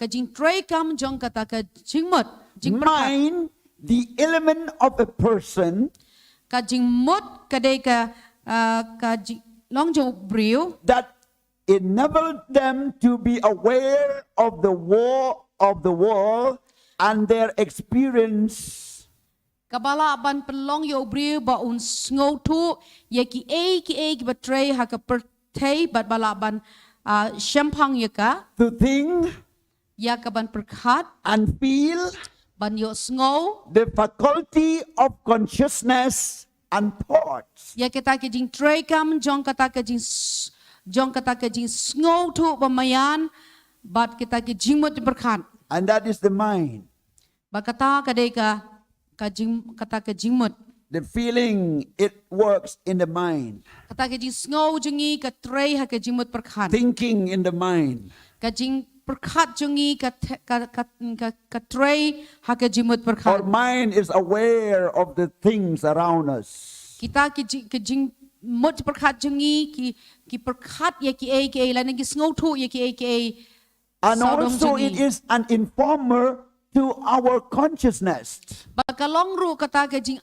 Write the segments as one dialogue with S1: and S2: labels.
S1: jing tray kam jong kata ka jing mut jing
S2: mind, the element of a person
S1: ka jing mut ka dei ka jing long jo briu
S2: that enabled them to be aware of the war of the world and their experience.
S1: kabala ban pelong yo briu ba un sngo tu ye ki ki batray ha ka pertei bat bala ban shampang ya ka
S2: To think
S1: ya ka ban perkhat
S2: and feel
S1: ban yo sngo
S2: the faculty of consciousness and thoughts.
S1: ya kita ke jing tray kam jong kata ke jing sngo tu bamayan bat kita ke jing mut perkhat
S2: And that is the mind.
S1: ba kata ka dei ka jing kata ke jing mut
S2: The feeling, it works in the mind.
S1: kata ke jing sngo jungi ka tray ha ke jing mut perkhat
S2: Thinking in the mind.
S1: ka jing perkhat jungi ka tray ha ke jing mut
S2: Our
S1: perkhat
S2: mind is aware of the things around us.
S1: kita ke jing mut perkhat jungi ki perkhat ye ki la ki sngo thu ye ki
S2: And
S1: Sadong
S2: also it
S1: jungi.
S2: is an informer to our consciousness.
S1: Bakalong ru kata ke jing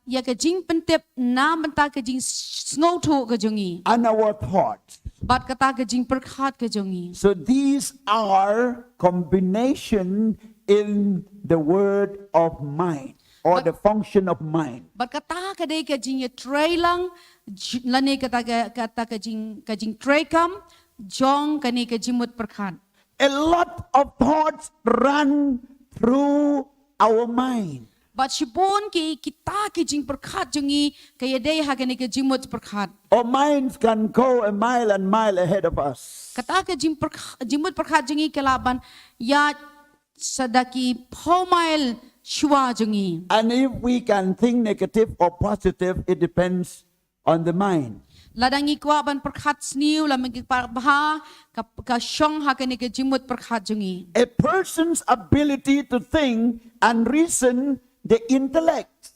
S1: ya ke jing pentep na benta ke jing sngo thu ke jungi
S2: And our thoughts.
S1: bat kata ke jing perkhat ke jungi
S2: So these are combination in the word of mind or the function of mind.
S1: bat kata ke dei ke jing ye tray lang lane kata ke jing tray kam jong kani ke jing mut perkhat
S2: A lot of thoughts run through our mind.
S1: bat shibon ki kita ke jing perkhat jungi ke ye dei ha kani ke jing mut perkhat
S2: Our minds can go a mile and mile ahead of us.
S1: kata ke jing mut perkhat jungi ke laban ya sadaki pomail shua jungi
S2: And if we can think negative or positive, it depends on the mind.
S1: ladangi kwa ban perkhat sniu la magi bah ka shong ha kani ke jing mut perkhat jungi
S2: A person's ability to think and reason the intellect.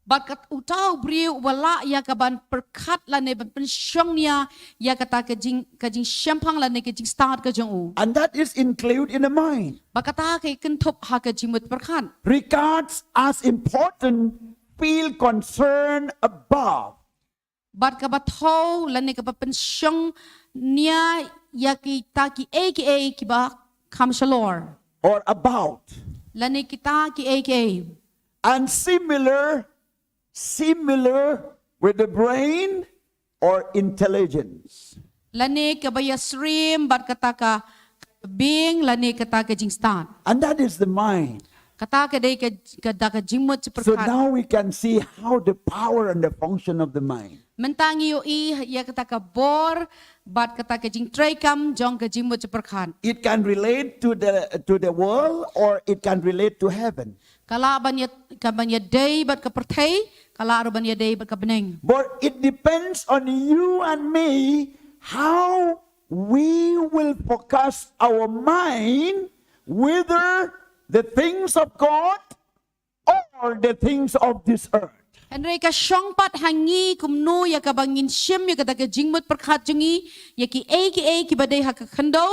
S1: bat kat utau briu wala ya ka ban perkhat la ne ban shong nia ya kata ke jing shampang la ne ke jing start ke jong u
S2: And that is included in the mind.
S1: ba kata ke kenthop ha ke jing mut perkhat
S2: Regards as important, feel concern above.
S1: bat ka batho la ne ka pa pensyong nia ya kita ki ba kam shalor
S2: Or about.
S1: la ne kita ki
S2: And similar with the brain or intelligence.
S1: la ne ka ba yasrim bat kata ka being la ne kata ka jing start
S2: And that is the mind.
S1: kata ka dei ka da ka jing mut
S2: So
S1: perkhat
S2: now we can see how the power and the function of the mind.
S1: mentangi yo ya kata ka bor bat kata ka jing tray kam jong ka jing mut perkhat
S2: It can relate to the world or it can relate to heaven.
S1: kala ban ya dei bat ka perthei kala ro ban ya dei bat ka beneng
S2: But it depends on you and me how we will focus our mind, whether the things of God or the things of this earth.
S1: Henry ka syong pat hangi kumno ya ka bangin syem ya kata ka jingmut perkhat jungi ya ki badai ha ka khando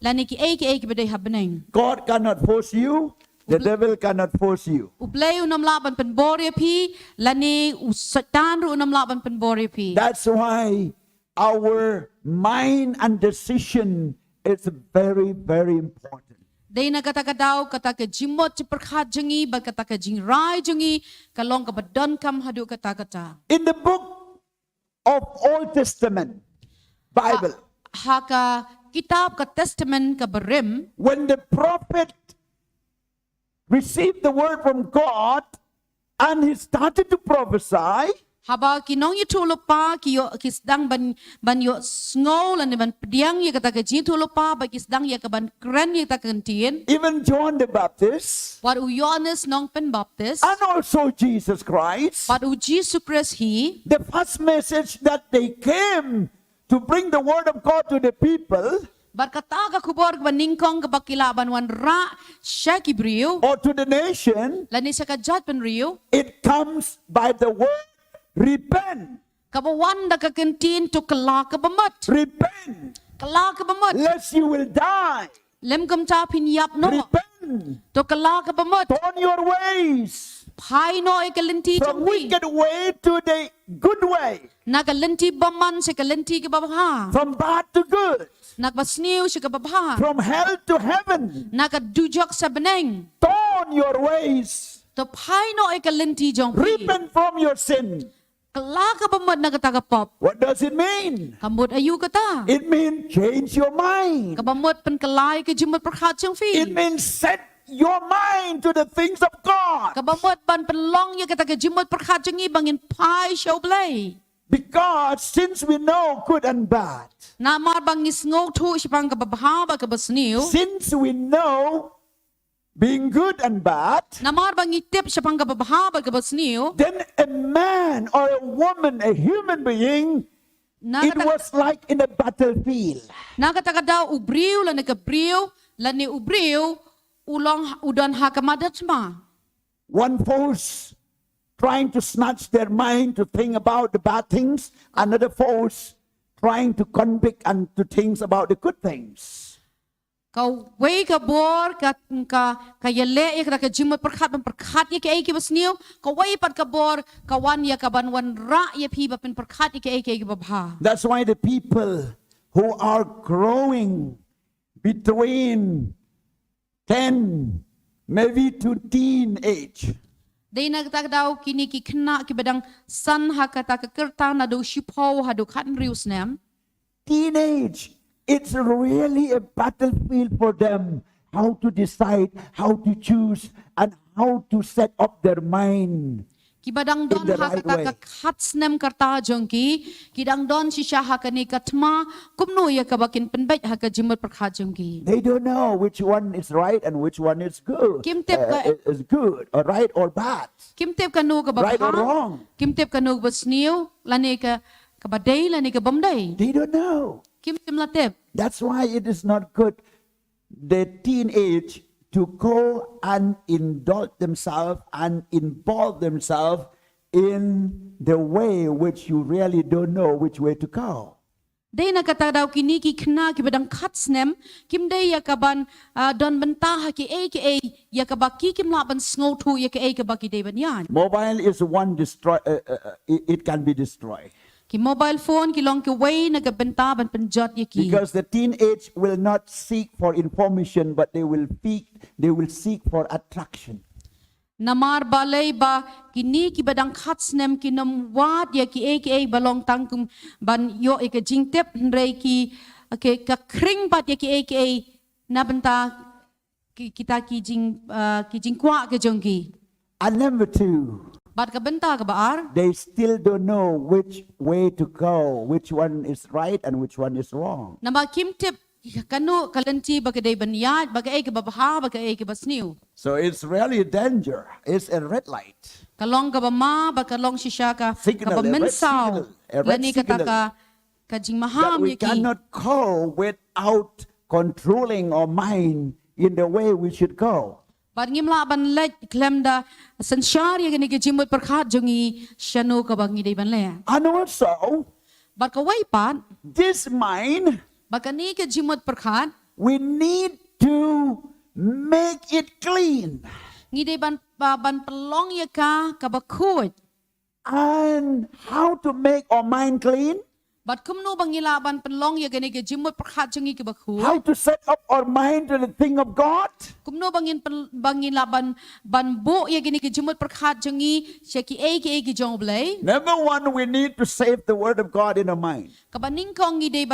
S1: lani ki badai ha beneng
S2: God cannot force you. The devil cannot force you.
S1: uplay unam laban pen bore pi lani usatan ru unam laban pen bore pi
S2: That's why our mind and decision is very, very important.
S1: Dei na kata ka daw kata ka jimot ci perkhat jungi ba kata ka jing rai jungi kalong ka badon kam hadu kata
S2: In the book of Old Testament, Bible,
S1: ha ka kitab ka testament ka berim
S2: when the prophet received the word from God and he started to prophesy,
S1: haba kinong yu tulo pa kiyo kisdang ban yo sngo lan ban pediang ya kata ka jin tulo pa ba kisdang ya ka ban kren ya kata kentien
S2: even John the Baptist,
S1: war u Yohanes nong pen baptist
S2: and also Jesus Christ,
S1: war u Jesus Christ hi
S2: the first message that they came to bring the word of God to the people
S1: berkata ka kubor ka ningkong ka bakilaban wan ra siya kibriyo
S2: or to the nation,
S1: lan isa ka jat pen riyo
S2: it comes by the word repent.
S1: kabawan da ka kentin to kala ka bamat
S2: Repent,
S1: kala ka bamat
S2: lest you will die.
S1: lem kam cha phin yap no
S2: repent,
S1: to kala ka bamot
S2: turn your ways
S1: phai no e kalenti
S2: from
S1: jong pi
S2: wicked way to the good way,
S1: na kalenti baman se kalenti ka babha
S2: from bad to good,
S1: nak basniu se ka babha
S2: from hell to heaven.
S1: na ka dujok sa beneng
S2: Turn your ways.
S1: to phai no e kalenti jong pi
S2: Repent from your sin.
S1: kala ka bamot na ka pop
S2: What does it mean?
S1: kamut ayu ka ta
S2: It means change your mind.
S1: ka bamot pen kalai ka jimot prakhat jong
S2: It
S1: fi
S2: means set your mind to the things of God.
S1: ka bamot ban penlong ya ka jimot prakhat jong i bangin phai show play
S2: Because since we know good and bad,
S1: na mar bangis ngau thu sipang ka babha ba ka basniu
S2: since we know being good and bad,
S1: namar bang itip siya pang kababahaba kabasniyo,
S2: then a man or a woman, a human being, it was like in a battlefield.
S1: nakataka daw ubriw, la nagabriw, la ni ubriw, ulong udan hakamadatma.
S2: One force trying to snatch their mind to think about the bad things, another force trying to convict and to think about the good things.
S1: Kau way ka bor ka yale ya ka jimot perkhat ya ka ki basniyo, kau way pat ka bor kawan ya ka banwan ra ya pi ba pen perkhat ya ki babha.
S2: That's why the people who are growing between 10 maybe to teenage,
S1: Day nagtag daw kini ki kna ki badang san hakata ka kerta na do shipo ha do khan rius nem.
S2: teenage, it's really a battlefield for them how to decide, how to choose, and how to set up their mind.
S1: Kibadang don
S2: the right
S1: hakata
S2: way.
S1: ka khatsnem karta jongki kidang don shisha hakani katma kumno ya kabakin penbait haka jimot perkha jongki.
S2: They don't know which one is right and which one is good.
S1: Kim tip ka-
S2: Is good or right or bad.
S1: Kimtep kanu ka
S2: Right or
S1: babha.
S2: wrong.
S1: Kimtep kanu basniu lani ka kabadai lani ka bamdai.
S2: They don't know.
S1: Kimtem latep.
S2: That's why it is not good the teenage to go and indulge themselves and involve themselves in the way which you really don't know which way to go.
S1: Day nakatadaw kini ki kna ki badang khatsnem kim day yakaban don benta ki yakabaki kim laban snow tu yakabaki day banyan.
S2: Mobile is one destroy. It can be destroyed
S1: Ki mobile phone ki long ki way nagabenta ban penjot yaki.
S2: because the teenage will not seek for information, but they will seek for attraction.
S1: Namar balay ba kini ki badang khatsnem ki namwat yaki balong tangkum ban yo jingtep rei ki ka kring pat yaki na benta kita ki jing kwa ke jongki.
S2: And number two,
S1: Bat ka benta ka baar.
S2: they still don't know which way to go, which one is right and which one is wrong.
S1: Nama kim tip kanu kalanti bagaday banyad bagay ka babaha bagay ka basniu.
S2: So it's really a danger. It's a red light.
S1: Kalong ka bama bakalong sisya ka
S2: Signal, a red
S1: baminsaw.
S2: signal, a red
S1: Lani ka
S2: signal.
S1: taka kajing
S2: That
S1: maham
S2: we
S1: yaki.
S2: cannot go without controlling our mind in the way we should go.
S1: Bat ngimla ban let klemda sansyari gani ka jimut perkhat jongi syanu ka bangi day ban le.
S2: And also,
S1: Bat ka way pat
S2: this mind,
S1: bakani ka jimut perkhat
S2: we need to make it clean.
S1: ngiday ban pelong ya ka bakut.
S2: And how to make our mind clean?
S1: Bat kumno bangila ban pelong ya gani ka jimut perkhat jongi ka bakut.
S2: How to set up our mind to the thing of God?
S1: Kumno bangin laban bu ya gini ke jumut perkhat jongi syaki ki jong blay
S2: Number one, we need to save the word of God in our mind.
S1: kabaning kong ngide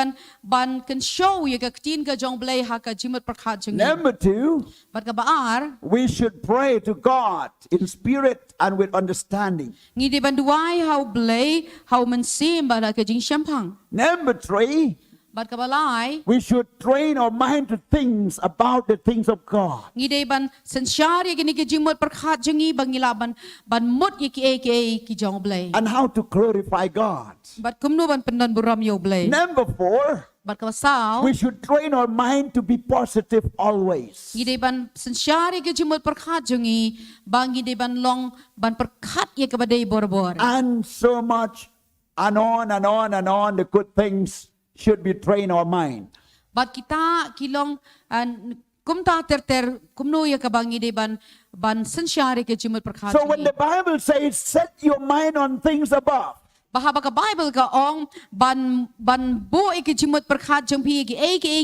S1: ban kan show ya ka tin ka jong blay ha ka jumut perkhat jongi
S2: Number two,
S1: bat ka baar
S2: we should pray to God in spirit and with understanding.
S1: ngide ban duai how blay how mensim ba ka jing syampang
S2: Number three,
S1: bat ka balai
S2: we should train our mind to things about the things of God.
S1: ngide ban sensyari gini ke jumut perkhat jongi bangilaban ban mut ya ki jong blay
S2: And how to glorify God.
S1: bat kumno ban pendan buram yo blay
S2: Number four,
S1: bat ka saw
S2: we should train our mind to be positive always.
S1: Gide ban sensyari ke jumut perkhat jongi bang gide ban long ban perkhat ye kabadai bor-bor.
S2: And so much, and on and on and on, the good things should be trained our mind.
S1: But kita kilong kumta ter kumno ya kabangi de ban sensyari ke jimut perkhat.
S2: So when the Bible says, set your mind on things above,
S1: Bahaba ka Bible ka ong ban bo ke jimut perkhat jempi ke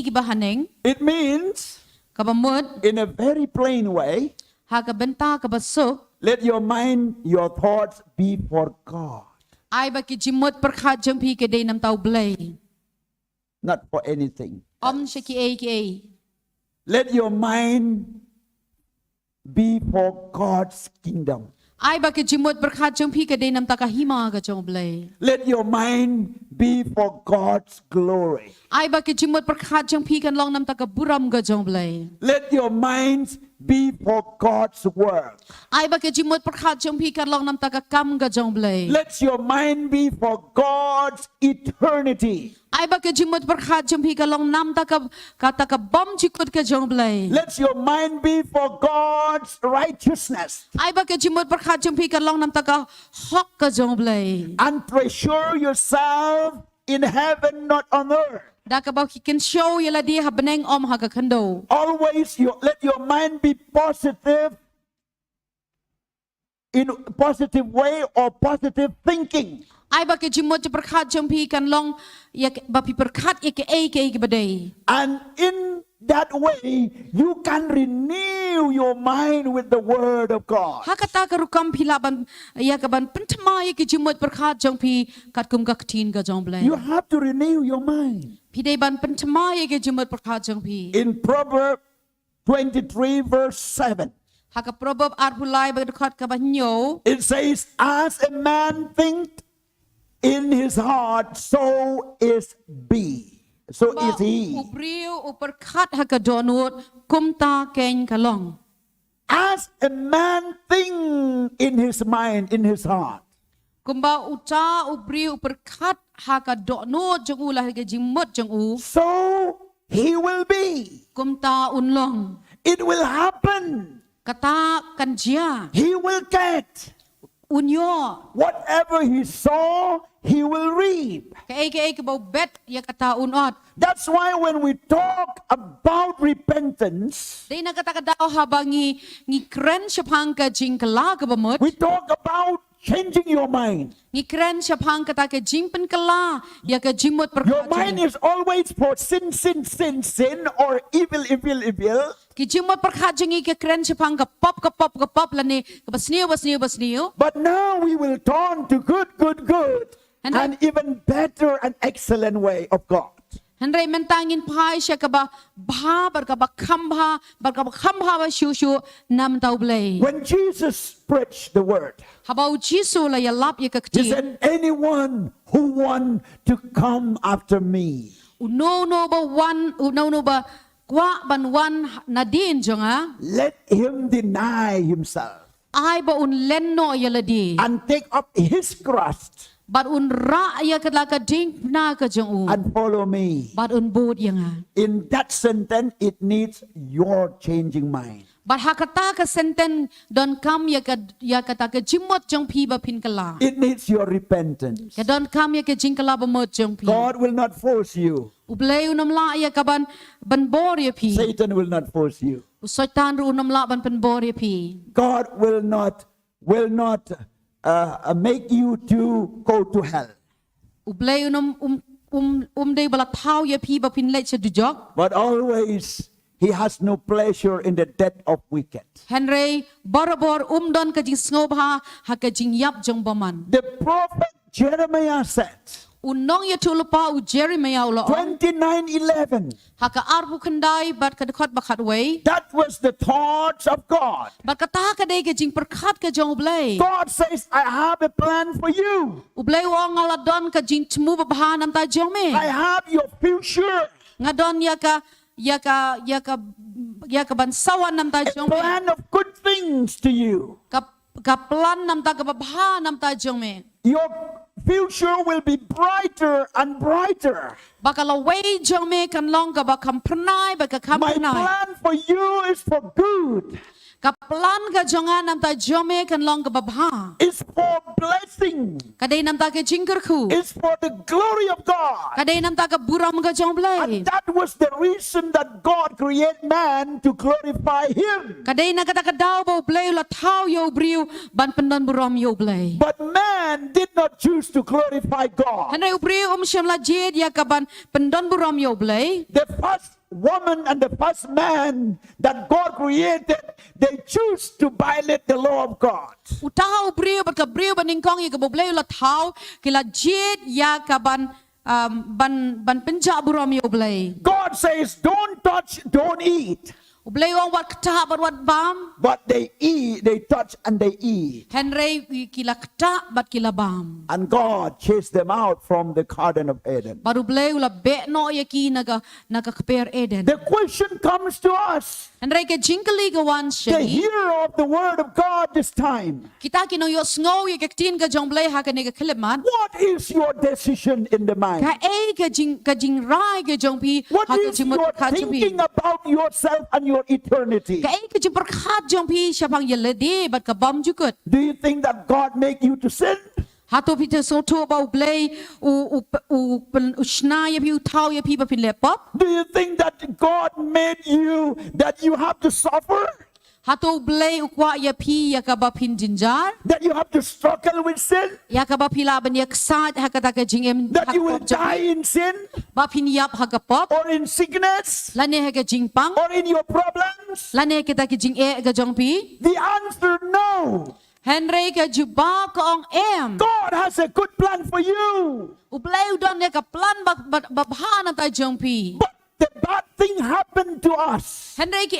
S1: bahaneng.
S2: it means,
S1: Kabamut
S2: in a very plain way,
S1: ha ka benta ka baso
S2: let your mind, your thoughts be for God,
S1: ai ba ke jimut perkhat jempi ke de nam tau blay.
S2: not for anything.
S1: Om siya ki
S2: Let your mind be for God's kingdom.
S1: ai ba ke jimut perkhat jempi ke de nam ta ka hima ka jong blay.
S2: Let your mind be for God's glory.
S1: Ai ba ke jimut perkhat jempi kan long nam ta ka buram ka jong blay.
S2: Let your minds be for God's work.
S1: Ai ba ke jimut perkhat jempi kan long nam ta ka kam ka jong blay.
S2: Let your mind be for God's eternity.
S1: Ai ba ke jimut perkhat jempi kan long nam ta ka bom jikut ka jong blay.
S2: Let your mind be for God's righteousness.
S1: Ai ba ke jimut perkhat jempi kan long nam ta ka hok ka jong blay.
S2: And treasure yourself in heaven, not on earth.
S1: Da ka ba ki can show yala di ha beneng om ha ka kando.
S2: Always let your mind be positive, in a positive way or positive thinking.
S1: Ai ba ke jimut perkhat jempi kan long ya ba pi perkhat ke badai.
S2: And in that way, you can renew your mind with the word of God.
S1: Hakata ka rukam phila ban ya ka ban pentma ya ke jimut perkhat jempi kat kum ka ktin ka jong blay.
S2: You have to renew your mind.
S1: Pidei ban pentma ya ke jimut perkhat jempi.
S2: In Proverbs 23 verse 7,
S1: Haka proverb arpulai ba dekat ka banyo.
S2: it says, as a man thinks in his heart, so is he. So is he.
S1: Ubriu uperkhat haka donut kumta ken kalong.
S2: As a man thinks in his mind, in his heart,
S1: Kumba uca ubriu uperkhat haka donut jeng ulah ke jimut jeng u.
S2: so he will be.
S1: Kumta unlong.
S2: It will happen.
S1: Kata kanjia
S2: He will get.
S1: unyo.
S2: Whatever he saw, he will reap.
S1: Ke bau bet ya kata unot.
S2: That's why when we talk about repentance,
S1: Dei na kata kadao habangi ngi kren syapang ka jing kala ka bamut.
S2: we talk about changing your mind.
S1: Ngi kren syapang kata ka jing pen kala ya ka jimut
S2: Your
S1: perkhat.
S2: mind is always for sin, or evil.
S1: Ki jimut perkhat jing ke kren syapang ka pop lani ka basniu.
S2: But now we will turn to good, and even better and excellent way of God.
S1: Henry mentangin pai siya ka ba khambha ba shu nam tau blay.
S2: When Jesus preached the word,
S1: Habau Jisu la ya lap ya ka
S2: he
S1: kti.
S2: said, anyone who want to come after me,
S1: Uno ba kwa ban wan nadin jonga.
S2: let him deny himself
S1: Ai ba un lenno ya ladi.
S2: and take up his cross
S1: But un ra ya ka la ka ding na ka jong u.
S2: and follow me.
S1: But un bod ya nga.
S2: In that sentence, it needs your changing mind.
S1: But hakata ka senten don kam ya ka ta ka jimot jong pi ba pin kala.
S2: It needs your repentance.
S1: Ka don kam ya ka jing kala ba mot jong pi.
S2: God will not force you.
S1: Ublay unam la ya ka ban bor ya pi.
S2: Satan will not force you.
S1: Usaitan ru unam la ban bor ya pi.
S2: God will not make you to go to hell.
S1: Ublay unam day bala tau ya pi ba pin lech du jok.
S2: But always, he has no pleasure in the death of wicked.
S1: Henry borobor don ka jing snobha ha ka jing yap jong baman.
S2: The prophet Jeremiah said,
S1: Unong ya tulupa u Jeremiah ulo.
S2: 29:11,
S1: Haka arbu kendai bat ka dekot bakat way.
S2: that was the thoughts of God.
S1: Bat kata ka day ka jing perkat ka jong ublay.
S2: God says, I have a plan for you.
S1: Ublay wong ngaladon ka jing tmu babahan nam ta jong me.
S2: I have your future.
S1: Ngadon ya ka bansawan nam ta
S2: A
S1: jong me.
S2: plan of good things to you.
S1: Ka plan nam ta ka babahan nam ta jong me.
S2: Your future will be brighter and brighter.
S1: Bakala way jong me kan long ka ba kam pranai ba ka kam
S2: My
S1: pranai.
S2: plan for you is for good.
S1: Kaplan ka jonga nam ta jome kan long ka babha.
S2: It's for blessing.
S1: Kadai nam ta ke jingker ku.
S2: It's for the glory of God.
S1: Kadai nam ta ka buram ka jong blai.
S2: And that was the reason that God created man to glorify him.
S1: Kadai na kata ka daw bo blai la thau yo briu ban pendon buram yo blai.
S2: But man did not choose to glorify God.
S1: Hanai briu syam la jed ya ka ban pendon buram yo blai.
S2: The first woman and the first man that God created, they choose to violate the law of God.
S1: Utau briu bat ka briu ban ingkong ya ka bo blai la thau kila jed ya ka ban ban penja buram yo blai.
S2: God says, don't touch, don't eat.
S1: Blai wong wat kta bat wat bam.
S2: But they eat, they touch and they eat.
S1: Henry kila kta bat kila bam.
S2: And God chased them out from the Garden of Eden.
S1: Baru blai ula be no ya ki naga keper Eden.
S2: The question comes to us,
S1: Henry ke jingkali ka wan
S2: the
S1: shani.
S2: hearer of the word of God this time.
S1: Kita kino yo sngow ya ke tin ka jong blai ha ka nega keleman.
S2: What is your decision in the mind?
S1: Ka ka jing rai ka jong pi
S2: What
S1: ha ka
S2: is
S1: jing
S2: your
S1: ka jong pi.
S2: thinking about yourself and your eternity?
S1: Ka ka jing perkhat jong pi syapang ya ledi bat ka bam jukut.
S2: Do you think that God make you to sin?
S1: Hato pi te so to ba blai u shna ya pi u thau ya pi ba pin lepop.
S2: Do you think that God made you that you have to suffer?
S1: Hato blai u kwa ya pi ya ka ba pin jinjar.
S2: That you have to struggle with sin?
S1: Ya ka ba pila ban ya ksat ha ka ta ka jing em
S2: That you will die in sin?
S1: ba pin yap ha ka pop.
S2: Or in sickness?
S1: Lane ha ka jing pang.
S2: Or in your problems?
S1: Lane ka ta ka jing ka jong pi.
S2: The answer, no.
S1: Henry ka juba ka ong em.
S2: God has a good plan for you.
S1: U blai u don ya ka plan ba ha na ta jong pi.
S2: But the bad thing happened to us.
S1: Henry ki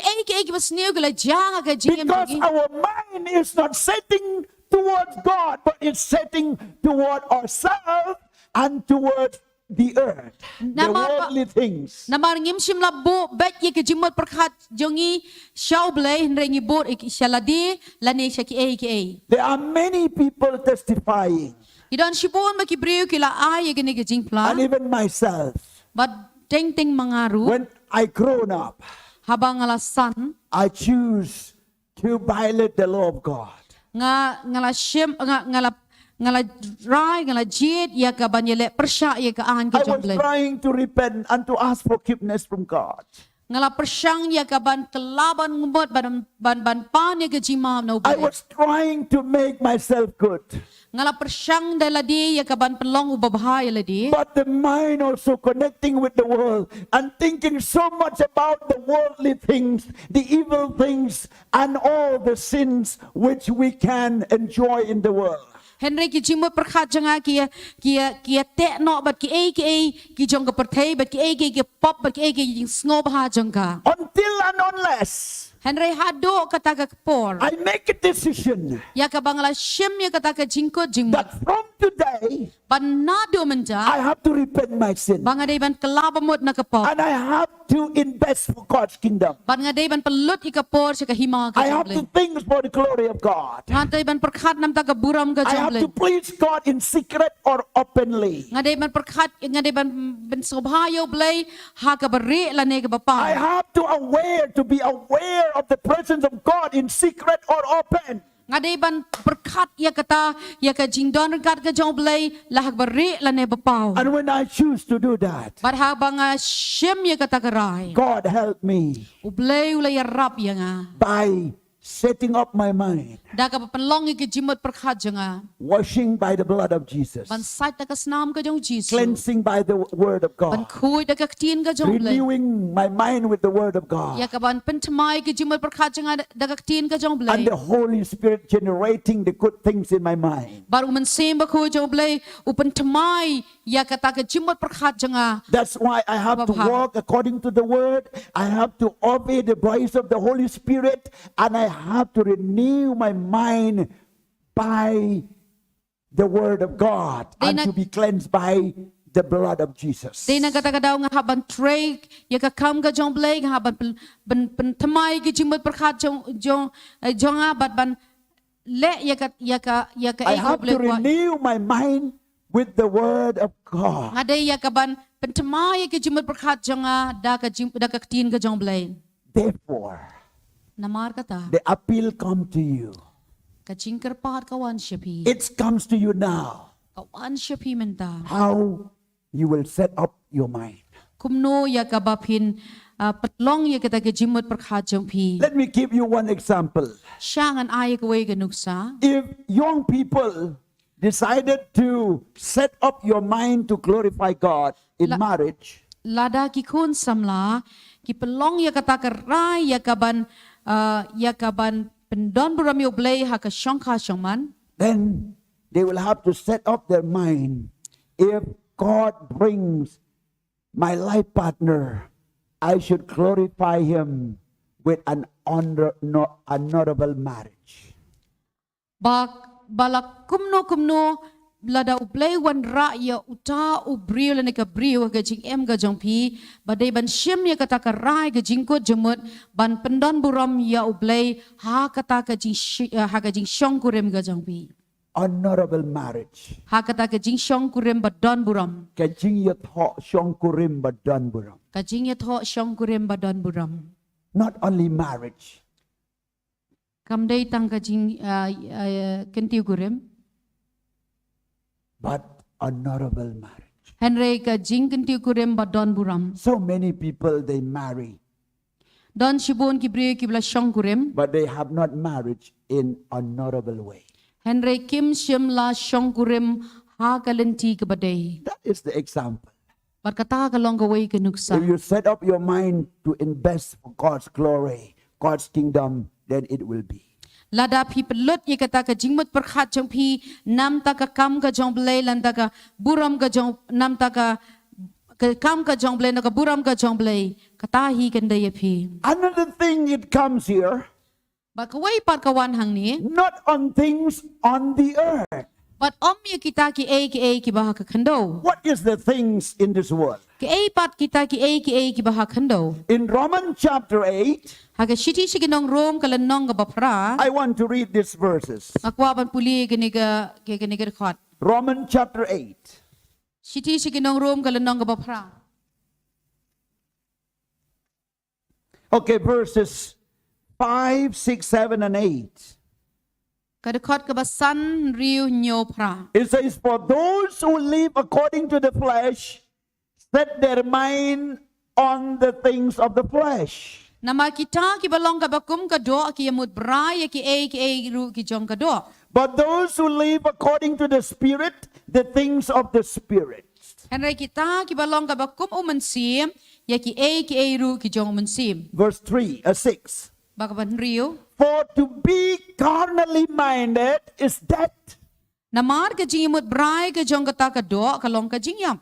S1: bas niu ka la ja ka jing em.
S2: Because our mind is not setting towards God, but it's setting toward ourselves and towards the earth, the worldly things.
S1: Namar ngim sim la bo bet ye ke jimot perkhat jongi shau blai Henry ngi bot ik shaladi lane shaki ki.
S2: There are many people testifying,
S1: Idon shibon ma ki briu ki la ai ke ne ke jing plan.
S2: and even myself.
S1: But ting mangaru
S2: When I grown up,
S1: habang alasan
S2: I choose to violate the law of God.
S1: ngala shem ngala rai ngala jid ya ka banyele persya ya ka an
S2: I
S1: ke
S2: was
S1: jomble
S2: trying to repent and to ask forgiveness from God.
S1: ngala persyang ya ka ban kelaban ngumbot ban pan ya ke jimam no
S2: I
S1: ble
S2: was trying to make myself good.
S1: ngala persyang daladi ya ka ban pelong ubabha ya ladi.
S2: But the mind also connecting with the world and thinking so much about the worldly things, the evil things, and all the sins which we can enjoy in the world.
S1: Henry ki jimot perkhat janga ki te no bat ki ki jong ka perthai bat ki pop bat ki jing snob ha jangka.
S2: Until and unless
S1: Henry hado kata ka por
S2: I make a decision
S1: ya ka bangla shem ya kata ka jingko jingmot
S2: that from today
S1: ban nado menja
S2: I have to repent my sin.
S1: bangadai ban kelabamot na kapop
S2: And I have to invest for God's kingdom.
S1: bangadai ban pelut ikapor sa kahima ka
S2: I have to
S1: jomble
S2: think for the glory of God.
S1: ngadai ban perkhat nam ta ka buram ka
S2: I have to
S1: jomble
S2: please God in secret or openly.
S1: ngadai ban perkhat ngadai ban sobhayo blai ha ka bari la ne ka
S2: I
S1: bapa
S2: have to be aware of the presence of God in secret or open.
S1: ngadai ban perkhat ya kata ya ka jingdon kat ka jomble la ha bari la ne bapa
S2: And when I choose to do that,
S1: bar ha banga shem ya kata karai
S2: God help me
S1: ublai ula ya rap ya nga
S2: by setting up my mind,
S1: da ka panlong ki jimot perkhat janga
S2: washing by the blood of Jesus,
S1: ban sait ta ka snam ka jong Jesus
S2: cleansing by the word of
S1: ban
S2: God,
S1: khui da ka tin ka jong le
S2: renewing my mind with the word of
S1: ya
S2: God,
S1: ka ban pentmai ki jimot perkhat janga da ka tin ka jong
S2: and
S1: ble
S2: the Holy Spirit generating the good things in my mind.
S1: bar uman sem ba khui jong ble upan tmai ya ka ta ka jimot perkhat janga
S2: That's why I have to
S1: Babha.
S2: walk according to the word. I have to obey the voice of the Holy Spirit, and I have to renew my mind by the word of God and to be cleansed by the blood of Jesus.
S1: dei na kata ka daw nga haban tray ya ka kam ka jong ble nga haban ban tmai ki jimot perkhat jonga bat ban le ya ka
S2: I
S1: e
S2: have
S1: ble
S2: to
S1: kwa
S2: renew my mind with the word of God.
S1: ngadai ya ka ban pentmai ki jimot perkhat jonga da ka tin ka jong ble
S2: Therefore,
S1: Namar kata,
S2: the appeal come to you.
S1: kajing kerpat kawan syapi.
S2: It comes to you now.
S1: Kawan syapi menta.
S2: How you will set up your mind.
S1: Kumno ya kabapin petlong ya kita kejimut perkhat jompi.
S2: Let me give you one example.
S1: Syangan ay kawe ganuksa.
S2: If young people decided to set up your mind to glorify God in marriage,
S1: Lada ki kun samla ki pelong ya kata kerai ya kaban pendon buram yo blay ha ka syongka syongman.
S2: then they will have to set up their mind. If God brings my life partner, I should glorify Him with an honorable marriage.
S1: Balak kumno lada ublay wan ra ya uta ubriu lani ka briu ga jing em ga jongpi badai ban syem ya kata ka rai ga jingkut jemut ban pendon buram ya ublay ha kata ka jing syong kurem ga jongpi
S2: Honorable marriage.
S1: ha kata ka jing syong kurem badon buram
S2: Kajing yatho syong kurim badan buram.
S1: ka jing ya tho syong kurem badon buram
S2: Not only marriage,
S1: kamdai tang ka jing kentiu kurem
S2: but honorable marriage.
S1: Henry ka jing kentiu kurem badon buram
S2: So many people they marry,
S1: don shibun ki briu ki bla syong kurem
S2: but they have not marriage in honorable way.
S1: Henry Kim Shim la Shong Kurim ha kalenti ke badai.
S2: That is the example.
S1: Berkata kalong gawai ke nuksa.
S2: If you set up your mind to invest for God's glory, God's kingdom, then it will be.
S1: Lada pi pelut ye kata ka jingmut perkhat jong pi nam ta ka kam ka jong blai lan ta ka buram ka jong nam ta ka kam ka jong blai na ka buram ka jong blai kata hi kan dai pi.
S2: Another thing it comes here,
S1: Ba kawai par kawan hang ni.
S2: not on things on the earth.
S1: But om ye kita ki bah ka khando.
S2: What is the things in this world?
S1: Ki pat kita ki bah khando.
S2: In Romans chapter 8,
S1: Ha ka shiti siginong rom kalanong ka bapra.
S2: I want to read these verses.
S1: Akwa ban puli gani ka khot.
S2: Romans chapter 8.
S1: Shiti siginong rom kalanong ka bapra.
S2: Okay, verses 5, 6, 7, and 8.
S1: Kadakot kabasan riu nyo pra.
S2: It says, for those who live according to the flesh, set their mind on the things of the flesh.
S1: Nama kita ki balong ka bakum ka do ki yamut bra ki ru ki jong ka do.
S2: But those who live according to the Spirit, the things of the Spirit.
S1: Henry kita ki balong ka bakum umansim ki ru ki jong umansim.
S2: Verse 6.
S1: Bakaban riu.
S2: For to be carnally minded is death.
S1: Namar ka jing yamut bra ka jong ka do kalong ka jing yam.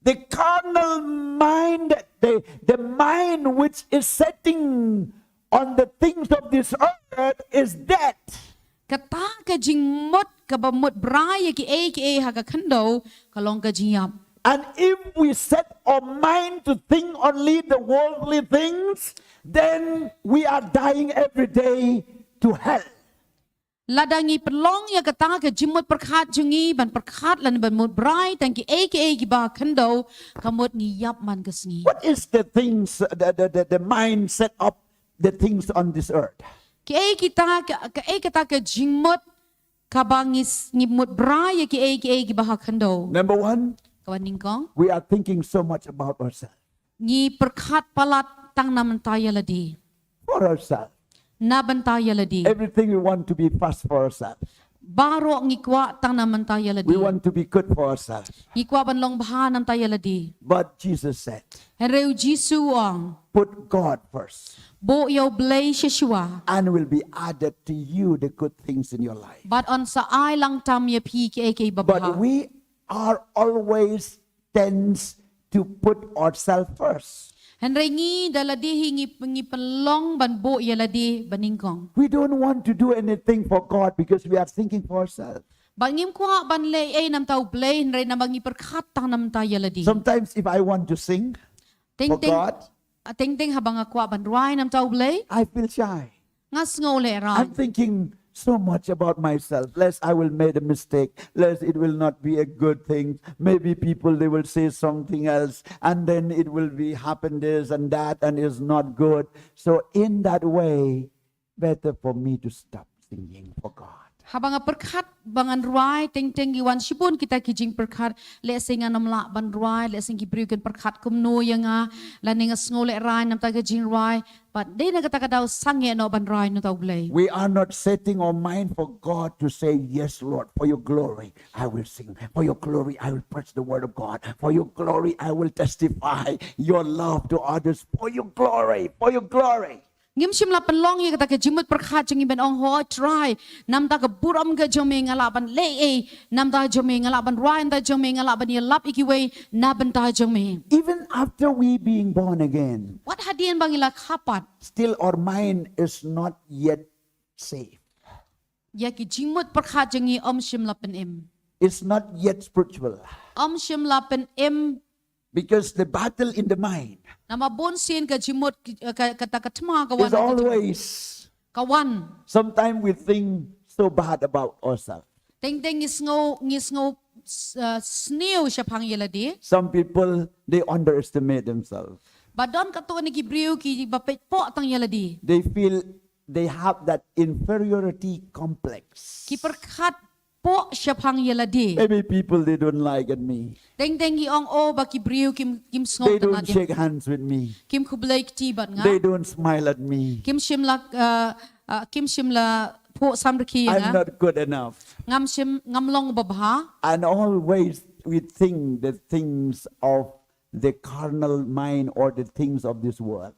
S2: The carnal mind, the mind which is setting on the things of this earth is death.
S1: Kata ka jing mot ka bamut bra ki ha ka khando kalong ka jing yam.
S2: And if we set our mind to think only the worldly things, then we are dying every day to hell.
S1: Ladangi pelong ya kata ke jimut perkhat jungi ban perkhat lan ban mut brai tang ki ki ba khando kamut ni yap man kesni.
S2: What is the things, the mind set up the things on this earth?
S1: Ki kita ke jimut kabangis ni mut brai ki ba khando.
S2: Number one,
S1: Kawaning kong
S2: we are thinking so much about ourselves.
S1: ni perkhat palat tang namantaya ladi.
S2: For ourselves.
S1: Na bantaya ladi.
S2: Everything we want to be fast for ourselves.
S1: Baro ngikwa tang namantaya ladi.
S2: We want to be good for ourselves.
S1: Ngikwa ban long bahan namantaya ladi.
S2: But Jesus said,
S1: Hereu Jisu ang
S2: put God first,
S1: bo yaw blay Yeshua.
S2: and will be added to you the good things in your life.
S1: But on sa ay lang tam ya pi ki
S2: But
S1: babaha.
S2: we are always tends to put ourselves first.
S1: Henry ngi daladi ngi pelong ban bo ya ladi baningkong.
S2: We don't want to do anything for God because we are thinking for ourselves.
S1: Bangim kwa ban le ay nam tau play Henry na bangi perkhat tang nam ta ya ladi.
S2: Sometimes if I want to sing for God,
S1: ting habang akwa ban ruay nam tau play
S2: I feel shy.
S1: ngas ngole ra.
S2: I'm thinking so much about myself. Lest I will make a mistake. Lest it will not be a good thing. Maybe people, they will say something else. And then it will be happen this and that and is not good. So in that way, better for me to stop singing for God.
S1: Habang perkat bangan ruai teng iwan sibun kita kijing perkat le singa namla ban ruai le sing gibriuken perkat kumno yanga laning ngole rai nam ta kijing ruai but de na kata daw sange no ban ruai no taw blay.
S2: We are not setting our mind for God to say, yes, Lord, for your glory, I will sing. For your glory, I will preach the word of God. For your glory, I will testify your love to others. For your glory, for your glory.
S1: Ngim sim la penlong ye kata ke jimut perkhat jeng ben ong ho try nam ta ke buram ke jome ngala ban le e nam ta jome ngala ban ruai ta jome ngala ban ye lap iki we na ban ta jome.
S2: Even after we being born again,
S1: What hadian bangila kapat
S2: still our mind is not yet safe.
S1: ya ki jimut perkhat jengi sim la pen em.
S2: It's not yet spiritual.
S1: Sim la pen em
S2: Because the battle in the mind
S1: nama bon sin ke jimut kata katma
S2: is
S1: kawan
S2: always,
S1: kawan
S2: sometimes we think so bad about ourselves.
S1: teng ngisngo snew syapang yeladi.
S2: Some people, they underestimate themselves.
S1: Badon kato ni gibriu ki bapet po tang yeladi.
S2: They feel they have that inferiority complex.
S1: Ki perkat po syapang yeladi.
S2: Maybe people, they don't like at me.
S1: Teng gi ong o ba gibriu kim
S2: They
S1: sngo
S2: don't
S1: tanga
S2: shake hands with me.
S1: kim kublay ti bat nga.
S2: They don't smile at me.
S1: Kim shimla po samriki
S2: I'm
S1: nga.
S2: not good enough.
S1: Ngamlong babha.
S2: And always we think the things of the carnal mind or the things of this world.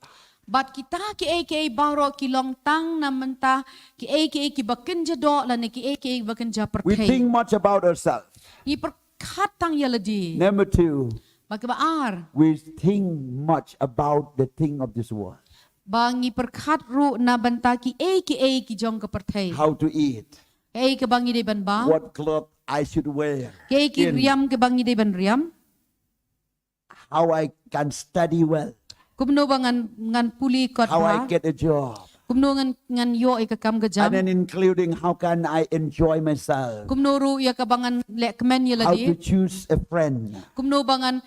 S1: But kita ki baro ki long tang namanta ki ki bakin jado la ni ki bakin ja
S2: We
S1: pertay.
S2: think much about ourselves.
S1: I perkat tang yeladi.
S2: Number two,
S1: Bagbaar.
S2: we think much about the thing of this world.
S1: Bangi perkat ru na banta ki jong ka pertay.
S2: How to eat,
S1: Ke bangi de ban ba.
S2: what cloth I should wear,
S1: Ki
S2: in
S1: riam ke bangi de ban riam.
S2: how I can study well,
S1: Kumno ba ngan puli kot
S2: how I
S1: ba.
S2: get a job,
S1: Kumno ngan yo ikakam ka jam.
S2: and then including how can I enjoy myself,
S1: Kumno ru ya kabangan lekmen
S2: how to
S1: yeladi.
S2: choose a friend,
S1: Kumno bangan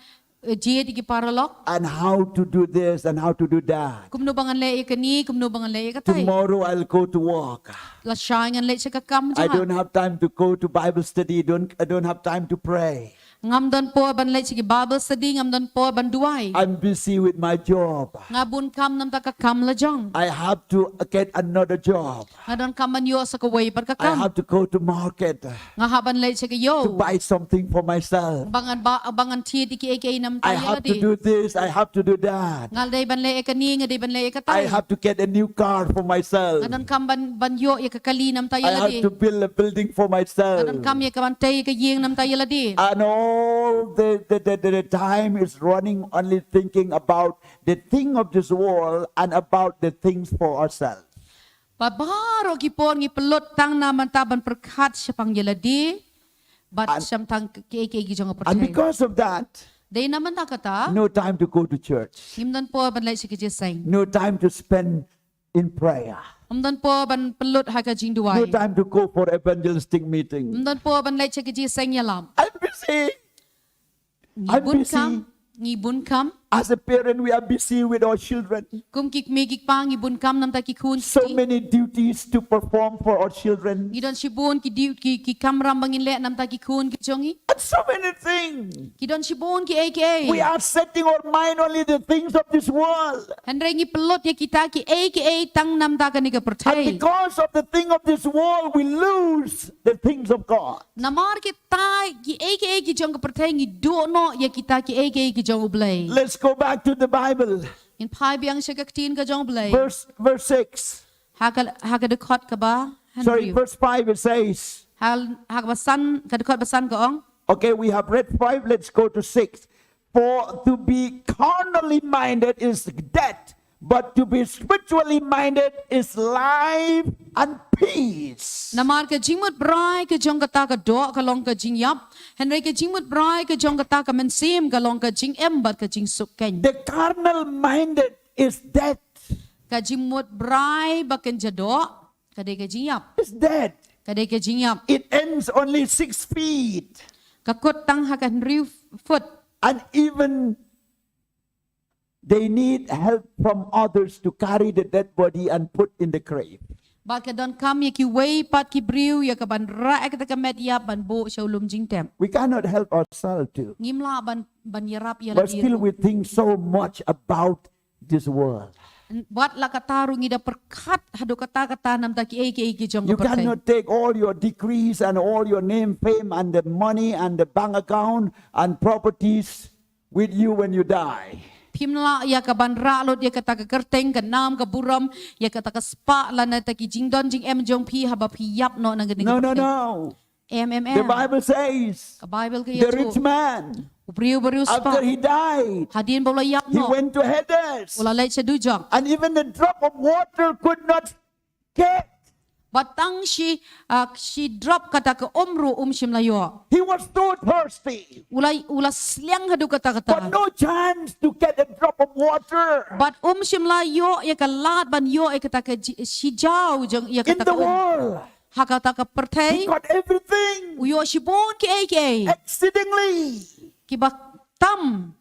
S1: jed ki paralok.
S2: and how to do this and how to do that.
S1: Kumno bangan le ikani, kumno bangan le ikatay.
S2: Tomorrow I'll go to work.
S1: La syangan le sa kakam
S2: I
S1: jahat.
S2: don't have time to go to Bible study. I don't have time to pray.
S1: Ngamdan po ban le sige Bible study ngamdan po ban duay.
S2: I'm busy with my job.
S1: Ngabun kam nam ta kakam la jong.
S2: I have to get another job.
S1: Ngadon kaman yo sa kaway par
S2: I
S1: kakam.
S2: have to go to market
S1: Nga haban le sige
S2: to
S1: yo.
S2: buy something for myself.
S1: Bangan ti di ki nam
S2: I
S1: tayo
S2: have to
S1: di.
S2: do this. I have to do that.
S1: Ngal day ban le ikani nga day ban le
S2: I
S1: ikatay.
S2: have to get a new car for myself.
S1: Ngadon kam ban yo ikakali nam tayo
S2: I have
S1: di.
S2: to build a building for myself.
S1: Ngadon kam ya kabantay kayeng nam tayo di.
S2: And all the time is running only thinking about the thing of this world and about the things for ourselves.
S1: Babaro gipon ngi pelot tang naman taban perkat siya pang yeladi. But siyam tang ki jong
S2: And
S1: pertay.
S2: because of that,
S1: Day naman ta kata.
S2: no time to go to church,
S1: Himdan po ban lai sige jeseng.
S2: no time to spend in prayer,
S1: Himdan po ban pelot haka jing
S2: no
S1: duway.
S2: time to go for evangelistic meeting.
S1: Himdan po ban lai sige jeseng yalam.
S2: I'm busy. I'm
S1: Ngibun kam.
S2: As a parent, we are busy with our children.
S1: Kum kik megik pa ngibun kam nam ta kikun.
S2: So many duties to perform for our children.
S1: Gidon sibun ki kamram bangin le nam ta kikun kijongi.
S2: And so many things.
S1: Gidon sibun ki aka.
S2: We are setting our mind only the things of this world.
S1: Henry ngi pelot ya kita ki aka tang nam ta ka ni ka
S2: And
S1: pertay.
S2: because of the thing of this world, we lose the things of God.
S1: Namar kita ki aka ki jong ka pertay ngi do no ya kita ki aka ki jong ublay.
S2: Let's go back to the Bible.
S1: In pai biang siya kaktin ka jong ublay.
S2: Verse 6.
S1: Haka dekot ka ba?
S2: Sorry, verse 5 it says.
S1: Haka basan ka dekot basan ka ong.
S2: Okay, we have read 5. Let's go to 6. For to be carnally minded is death, but to be spiritually minded is life and peace.
S1: Namar ka jingmut brai ka jong kata ka do ka long ka jing yap. Henry ka jingmut brai ka jong kata ka mensim ka long ka jing embat ka jing sukken.
S2: The carnal minded is death.
S1: Ka jingmut brai baken jado ka de ka jing yap.
S2: It's dead.
S1: Ka de ka jing yap.
S2: It ends only 6 feet.
S1: Ka kot tang hakan riu foot.
S2: And even they need help from others to carry the dead body and put in the grave.
S1: Ba ka don kam ya ki way pat ki briu ya ka ban ra ka ta ka met ya ban bo shaulum jingtem.
S2: We cannot help ourselves too.
S1: Ngimla ban yarap ya
S2: But still we think so much about this world.
S1: Buat la katarung ida perkat hado kata nam ta ki jong
S2: You
S1: ka pertai.
S2: cannot take all your degrees and all your name, fame, and the money and the bank account and properties with you when you die.
S1: Pimla ya ka ban ra lot ya kata ka kerteng ka nam ka buram ya kata ka spa la na ta ki jing don jing em jong pi haba pi yap no na gani.
S2: No. The Bible says
S1: Ka Bible ka
S2: the rich man,
S1: Ubriu beriu spa.
S2: after he died,
S1: Hadin bola yap
S2: he
S1: no.
S2: went to Hades.
S1: Ula leit sedujang.
S2: And even a drop of water could not get.
S1: Batang si drop kata ke omru sim layo.
S2: He was so thirsty,
S1: Ula sliang hadu kata
S2: but no chance to get a drop of water
S1: But sim layo ya ka lat ban yo kata ke si jau jeng ya
S2: in
S1: kata
S2: the
S1: ke
S2: world.
S1: hakata ke
S2: He
S1: pertai.
S2: got everything
S1: Uyo si bon ke
S2: exceedingly
S1: Kibak tam.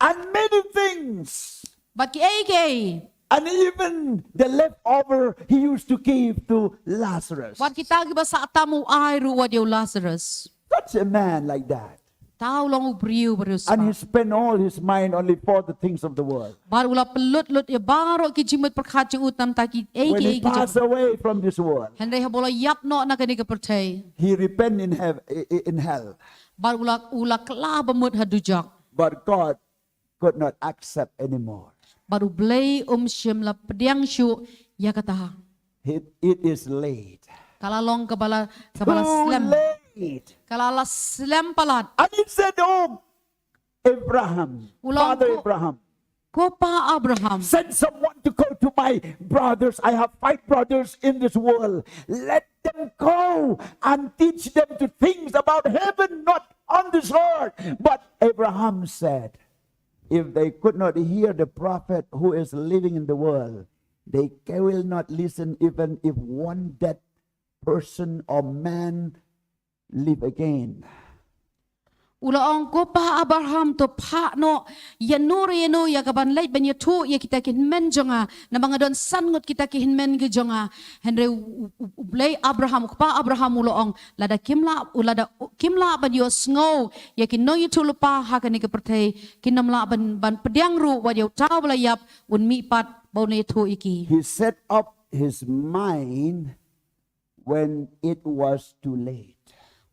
S2: and many things.
S1: Bat ki
S2: And even the leftover he used to give to Lazarus.
S1: Wat kita giba sa tamu ay ruwa diyo Lazarus.
S2: Such a man like that.
S1: Tao long ubriu beriu
S2: And he
S1: spa.
S2: spent all his mind only for the things of the world.
S1: Bar ula pelut ya baro ki jimut perkat jeng utam taki
S2: When he passed away from this world,
S1: Henry ha bola yap no na kani ka pertai.
S2: he repented in hell.
S1: Bar ula kla bamut hadujak.
S2: But God could not accept anymore.
S1: Baru blay sim la pediang syu ya kata.
S2: It is late.
S1: Kalalong kabala
S2: Too
S1: slam.
S2: late.
S1: Kalala slam palat.
S2: And he said, oh, Abraham,
S1: Ulang
S2: Father
S1: ko-
S2: Abraham,
S1: Ko pa Abraham.
S2: send someone to go to my brothers. I have 5 brothers in this world. Let them go and teach them to things about heaven, not on this earth. But Abraham said, if they could not hear the prophet who is living in the world, they will not listen even if one dead person or man live again.
S1: Ulaong ko pa Abraham to pa no yano ya kaban lay ban tu ya kita kin men jonga na mga don sangot kita kin men ge jonga Henry ublay Abraham ko pa Abraham uloong lada kimla ban yo sngo ya kin no yutu lupa ha kan ni kepertay kinamla ban pediang ru wa yo taw layap un mi pat bau ne tu iki.
S2: He set up his mind when it was too late.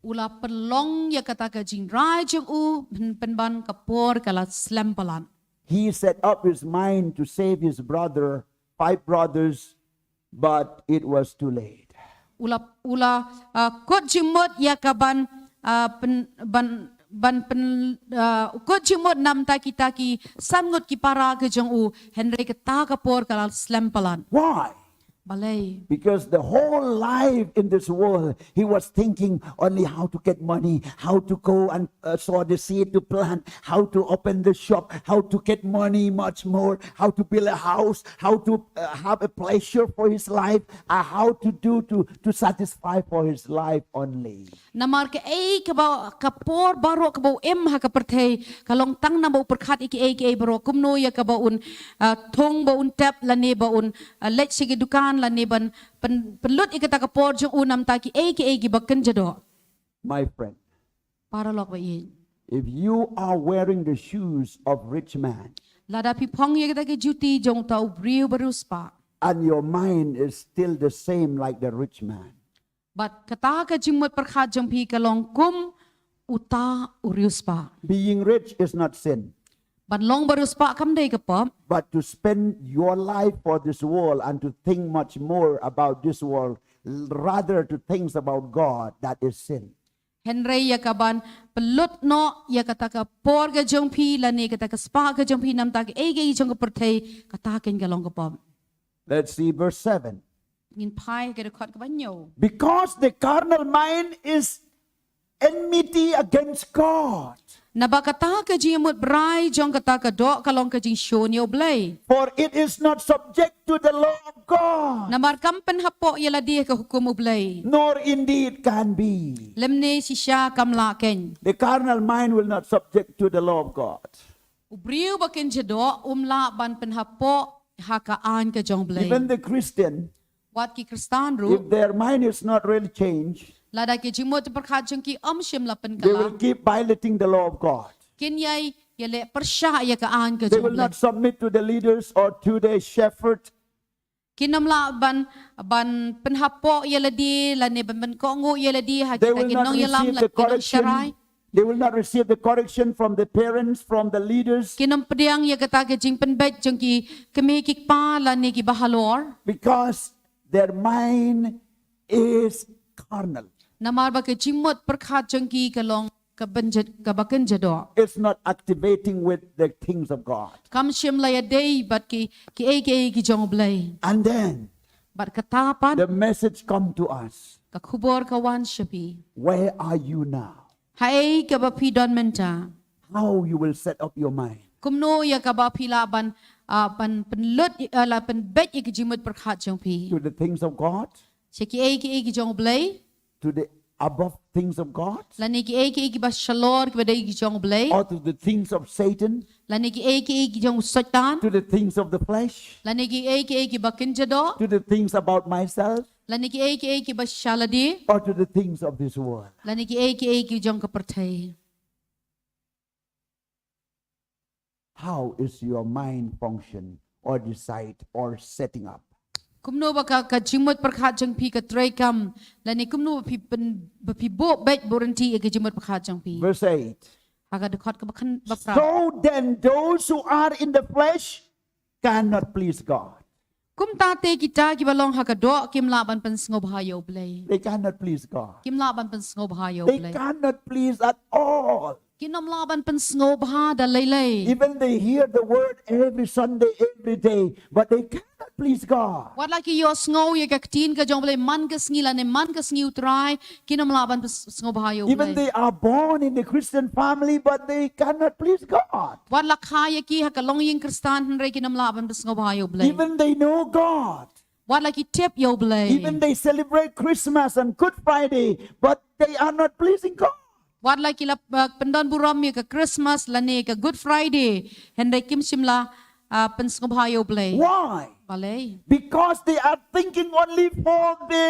S1: Ula pelong ya kata ka jing rai jeng penban kapor kala slempalan.
S2: He set up his mind to save his brother, 5 brothers, but it was too late.
S1: Ula kot jimot ya kaban kot jimot nam taki sangot ki para ke jeng Henry kata kapor kala slempalan.
S2: Why?
S1: Balay.
S2: Because the whole life in this world, he was thinking only how to get money, how to go and sow the seed to plant, how to open the shop, how to get money much more, how to build a house, how to have a pleasure for his life, how to do to satisfy for his life only.
S1: Namar ke kapor baro kabau ha kapertay kalong tang na bau perkat iki baro kumno ya kabaun thong baun tap lane baun let sige dukan lane ban pelut ikata kapor jung unam taki gibaken jado.
S2: My friend,
S1: Para lok ba yin.
S2: if you are wearing the shoes of rich man
S1: Lada pipong ya kita ke juti jong tau briu beruspa.
S2: and your mind is still the same like the rich man,
S1: But kata ka jimot perkat jong pi kalong kum uta uriuspa.
S2: being rich is not sin.
S1: Ban long beruspa kam day kapop.
S2: But to spend your life for this world and to think much more about this world rather to things about God, that is sin.
S1: Henry ya kaban pelut no ya kata ka por ga jong pi lani kata ka spa ga jong pi nam tak jong ka pertay kata ken galong ka pom.
S2: Let's see verse 7.
S1: Ngin pai ga dekat ka banyo.
S2: Because the carnal mind is enmity against God.
S1: Nabakata ka jimut brai jong kata ka do kalong ka jing show ni oblay.
S2: For it is not subject to the law of God,
S1: Namar kampen hapo ya ladi ka hukum oblay.
S2: nor indeed can be.
S1: Lemne si siya kamla ken.
S2: The carnal mind will not subject to the law of God.
S1: Ubriu bakin jado umla ban penhapo hakaan ka jong blay.
S2: Even the Christian
S1: วัดกิคริสตันรู้
S2: if their mind is not really changed,
S1: ลาดากิจิมดจะประคาจงกีอมชิมละเป็นกะ
S2: they
S1: ลา
S2: will keep violating the law of God.
S1: กินยัยยาเละประชายากะอานกะจ
S2: They
S1: ง
S2: will
S1: เลย
S2: not submit to the leaders or to the shepherd.
S1: กินน้ำละบันเป็นฮับโปยาละดีละเนี่ยบันก็งูยาละดีหาก
S2: They
S1: กิ
S2: will
S1: น
S2: not
S1: น้องยาลำ
S2: receive
S1: ละ
S2: the
S1: กินน้องชราย
S2: correction. They will not receive the correction from the parents, from the leaders,
S1: กินน้ำเปรียงยากะตากะจิงเป็นเบ็ดจงกีกะมีกิกป้าละเนี่ยกิบาฮาลอร์
S2: because their mind is carnal.
S1: นามารบะกะจิมดประคาจงกีกะลองกะบันจดกะบักนจดอ
S2: It's not activating with the things of God.
S1: คำชิมละยาเดยบัดกีเอกิจงเบลย
S2: And then
S1: บัดกะตาปัน
S2: the message come to us.
S1: กะคุบอร์กะวันชปี
S2: Where are you now?
S1: ให้กะบะพีดอนเมนจา
S2: How you will set up your mind?
S1: คุมโนยากะบะพีลาบันเป็นเลือดละเป็นเบ็ดยกจิมดประคาจงพี
S2: To the things of God?
S1: เชกิเอกิจงเบลย
S2: To the above things of God?
S1: ละนี่กิบะชลอร์กะบะเดกิจงเบลย
S2: Or to the things of Satan?
S1: ละนี่กิจงสัตตาน
S2: To the things of the flesh?
S1: ละนี่กิบะกินจดอ
S2: To the things about myself?
S1: ละนี่กิบะชาลดี
S2: Or to the things of this world?
S1: ละนี่กิจงกะประเทย
S2: How is your mind function or decide or setting up?
S1: คุมโนบะกะจิมดประคาจงพีกะไตรกรรมและนี่คุมโนบะพีเป็นบะพีโบเบ็ดบุรันทีกะจิมดประคาจงพี
S2: Verse 8.
S1: หากะดะคอดกะบะคันบะปรา
S2: So then those who are in the flesh cannot please God.
S1: กุมตาเตกิตากิบะลองหากะดอกิมลาบันเป็นสงบหายอเบลย
S2: They cannot please God.
S1: กิมลาบันเป็นสงบหายอ
S2: They
S1: เบลย
S2: cannot please at all.
S1: กินนมลาบันเป็นสงบหาดะเลยเลย
S2: Even they hear the word every Sunday, every day, but they cannot please God.
S1: วัดละกิยอสงอยกะตีนกะจงเบลยมันกะสงีละเนมันกะสงีอุตรายกินนมลาบันเป็นสงบหายอเบล
S2: Even
S1: ย
S2: they are born in the Christian family, but they cannot please God.
S1: วัดละคายกิหากะลองยิงคริสตานหันเรกินนมลาบันเป็นสงบหายอเบลย
S2: Even they know God.
S1: วัดละกิเทปยอเบลย
S2: Even they celebrate Christmas and Good Friday, but they are not pleasing God.
S1: วัดละกิละเป็นดอนบุรอมมีกะคริสต์มาสละเนกะกูดฟรายเดย์เห็นได้กิมชิมละเป็นสงบหายอเบลย
S2: Why?
S1: บาเลย
S2: Because they are thinking only for the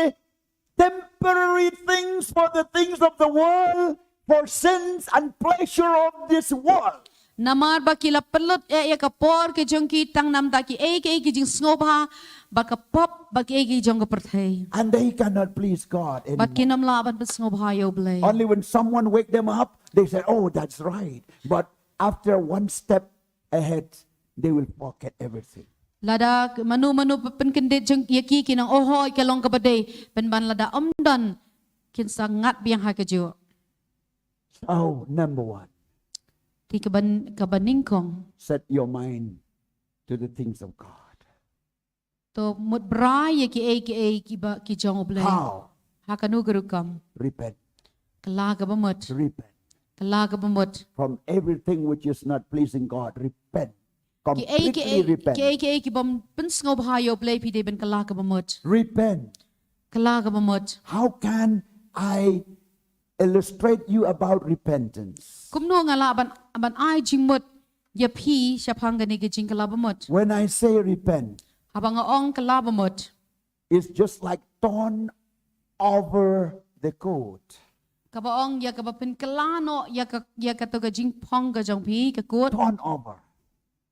S2: temporary things, for the things of the world, for sins and pleasure of this world.
S1: Namar bakila pelot ya kapor ke jongki tang nam taki ke jing sngobha baka pop bak ke jong ka perthai
S2: And they cannot please God anymore.
S1: bat kinam la ban sngobha yo blay
S2: Only when someone wake them up, they say, oh, that's right. But after one step ahead, they will forget everything.
S1: lada manu pen kendet jong yaki kinang ohoy kalong ka badai pen ban lada omdan kin sangat biang ha kejo.
S2: So, number one,
S1: Ti kabaning kong
S2: set your mind to the things of God.
S1: to mut bray ki jong blay
S2: How?
S1: ha kanu gerukam
S2: Repent.
S1: kala ka bamut
S2: Repent.
S1: kala ka bamut
S2: From everything which is not pleasing God, repent.
S1: ki
S2: Completely repent.
S1: ki bam pen sngobha yo blay pi de ben kala ka bamut
S2: Repent.
S1: kala ka bamut
S2: How can I illustrate you about repentance?
S1: kumno ngala ban ai jingmut ya pi syapang gani ke jing kala bamut
S2: When I say repent,
S1: habang ong kala bamut
S2: it's just like turn over the coat.
S1: kabaong ya kabapen kala no ya ka to ka jing pong ka jong pi ka kut
S2: Turn over.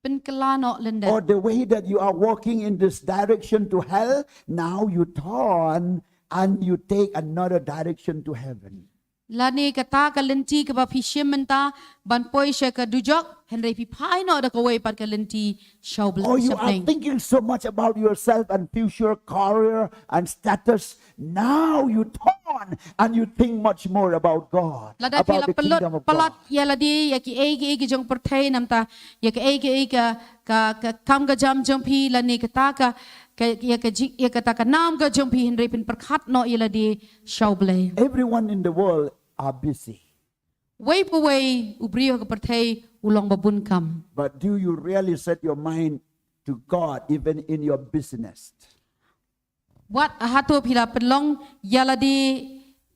S1: pen kala no lenda
S2: Or the way that you are walking in this direction to hell, now you turn and you take another direction to heaven.
S1: lani kata ka lenti ka ba pi shimenta ban poi she ka dujok henry pi pai no da ka way pat ka lenti shaw bl
S2: Or you are thinking so much about yourself and future career and status. Now you turn and you think much more about God,
S1: lada
S2: about
S1: pila
S2: the
S1: pelot
S2: kingdom of
S1: palat
S2: God.
S1: ya ladi ya ki jong perthai namta ya ka kam ka jam jong pi lani kata ka ya kata ka nam ka jong pi henry pin perkhat no ya ladi shaw blay
S2: Everyone in the world are busy.
S1: way po way ubriyo ka perthai ulong babun kam
S2: But do you really set your mind to God even in your business?
S1: wat hato pila pelong ya ladi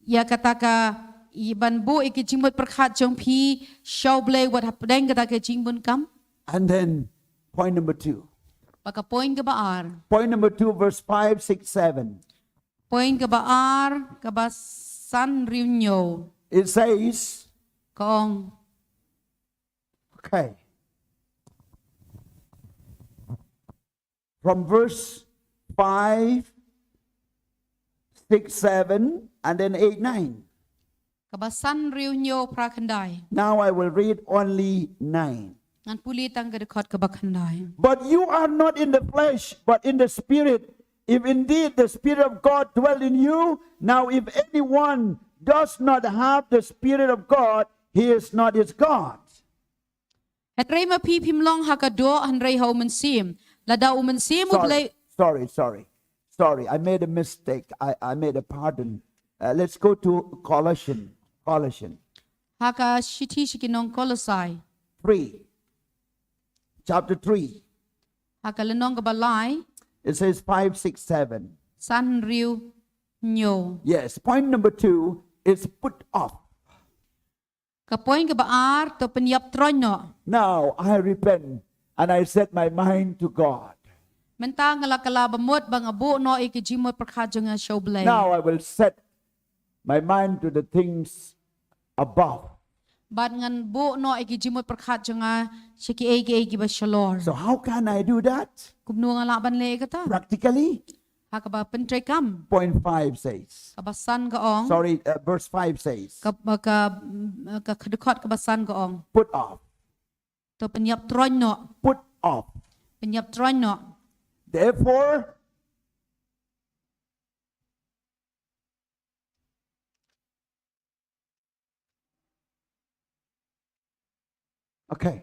S1: ya kata ka iban bu ikijimut perkhat jong pi shaw blay wat hapdeng kata ka jingbun kam
S2: And then point number 2.
S1: Baka poin ka baar.
S2: Point number 2, verse 5, 6, 7.
S1: Poin ka baar kabasan riunyo.
S2: It says,
S1: Kaong
S2: okay. From verse 5, 6, 7, and then 8, 9.
S1: kabasan riunyo prakandai.
S2: Now I will read only 9.
S1: Ngan pulitang kadekot kabakandai.
S2: But you are not in the flesh, but in the Spirit. If indeed the Spirit of God dwell in you, now if anyone does not have the Spirit of God, he is not his God.
S1: Het rei ma pi pim long hakado han rei hau mensim. Lada u mensim ublay.
S2: Sorry, I made a mistake. I made a pardon. Let's go to Colossians.
S1: Haka shiti shikinong kolosai.
S2: 3. Chapter 3.
S1: Haka lenong kabalai.
S2: It says 5, 6, 7.
S1: San riu nyo.
S2: Yes, point number 2 is put off.
S1: Kapoin ka baar to penyap tronyo.
S2: Now I repent and I set my mind to God.
S1: Menta ngalakala bamot bang abu no ikijimot prakhajo nga show blay.
S2: Now I will set my mind to the things above.
S1: Bad ngan bu no ikijimot prakhajo nga shiki egi ba shalor.
S2: So how can I do that?
S1: Kumno nga laban le kata.
S2: Practically,
S1: Haka ba pentray kam.
S2: point 5 says.
S1: Kabasan gaong.
S2: Sorry, verse 5 says.
S1: Ka kadekot kabasan gaong.
S2: Put off.
S1: To penyap tronyo.
S2: Put off.
S1: Penyap tronyo.
S2: Therefore, okay.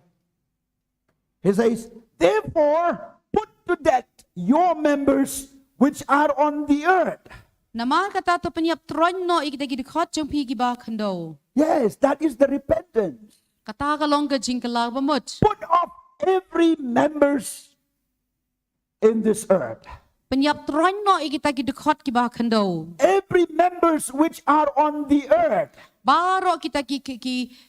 S2: He says, therefore, put to death your members which are on the earth.
S1: Naman kata to penyap tronyo ikidagi dekot jong pi giba kando.
S2: Yes, that is the repentance.
S1: Kata kalong ka jingkala bamot.
S2: Put off every members in this earth.
S1: Penyap tronyo ikitagi dekot giba kando.
S2: Every members which are on the earth.
S1: Baro kita ki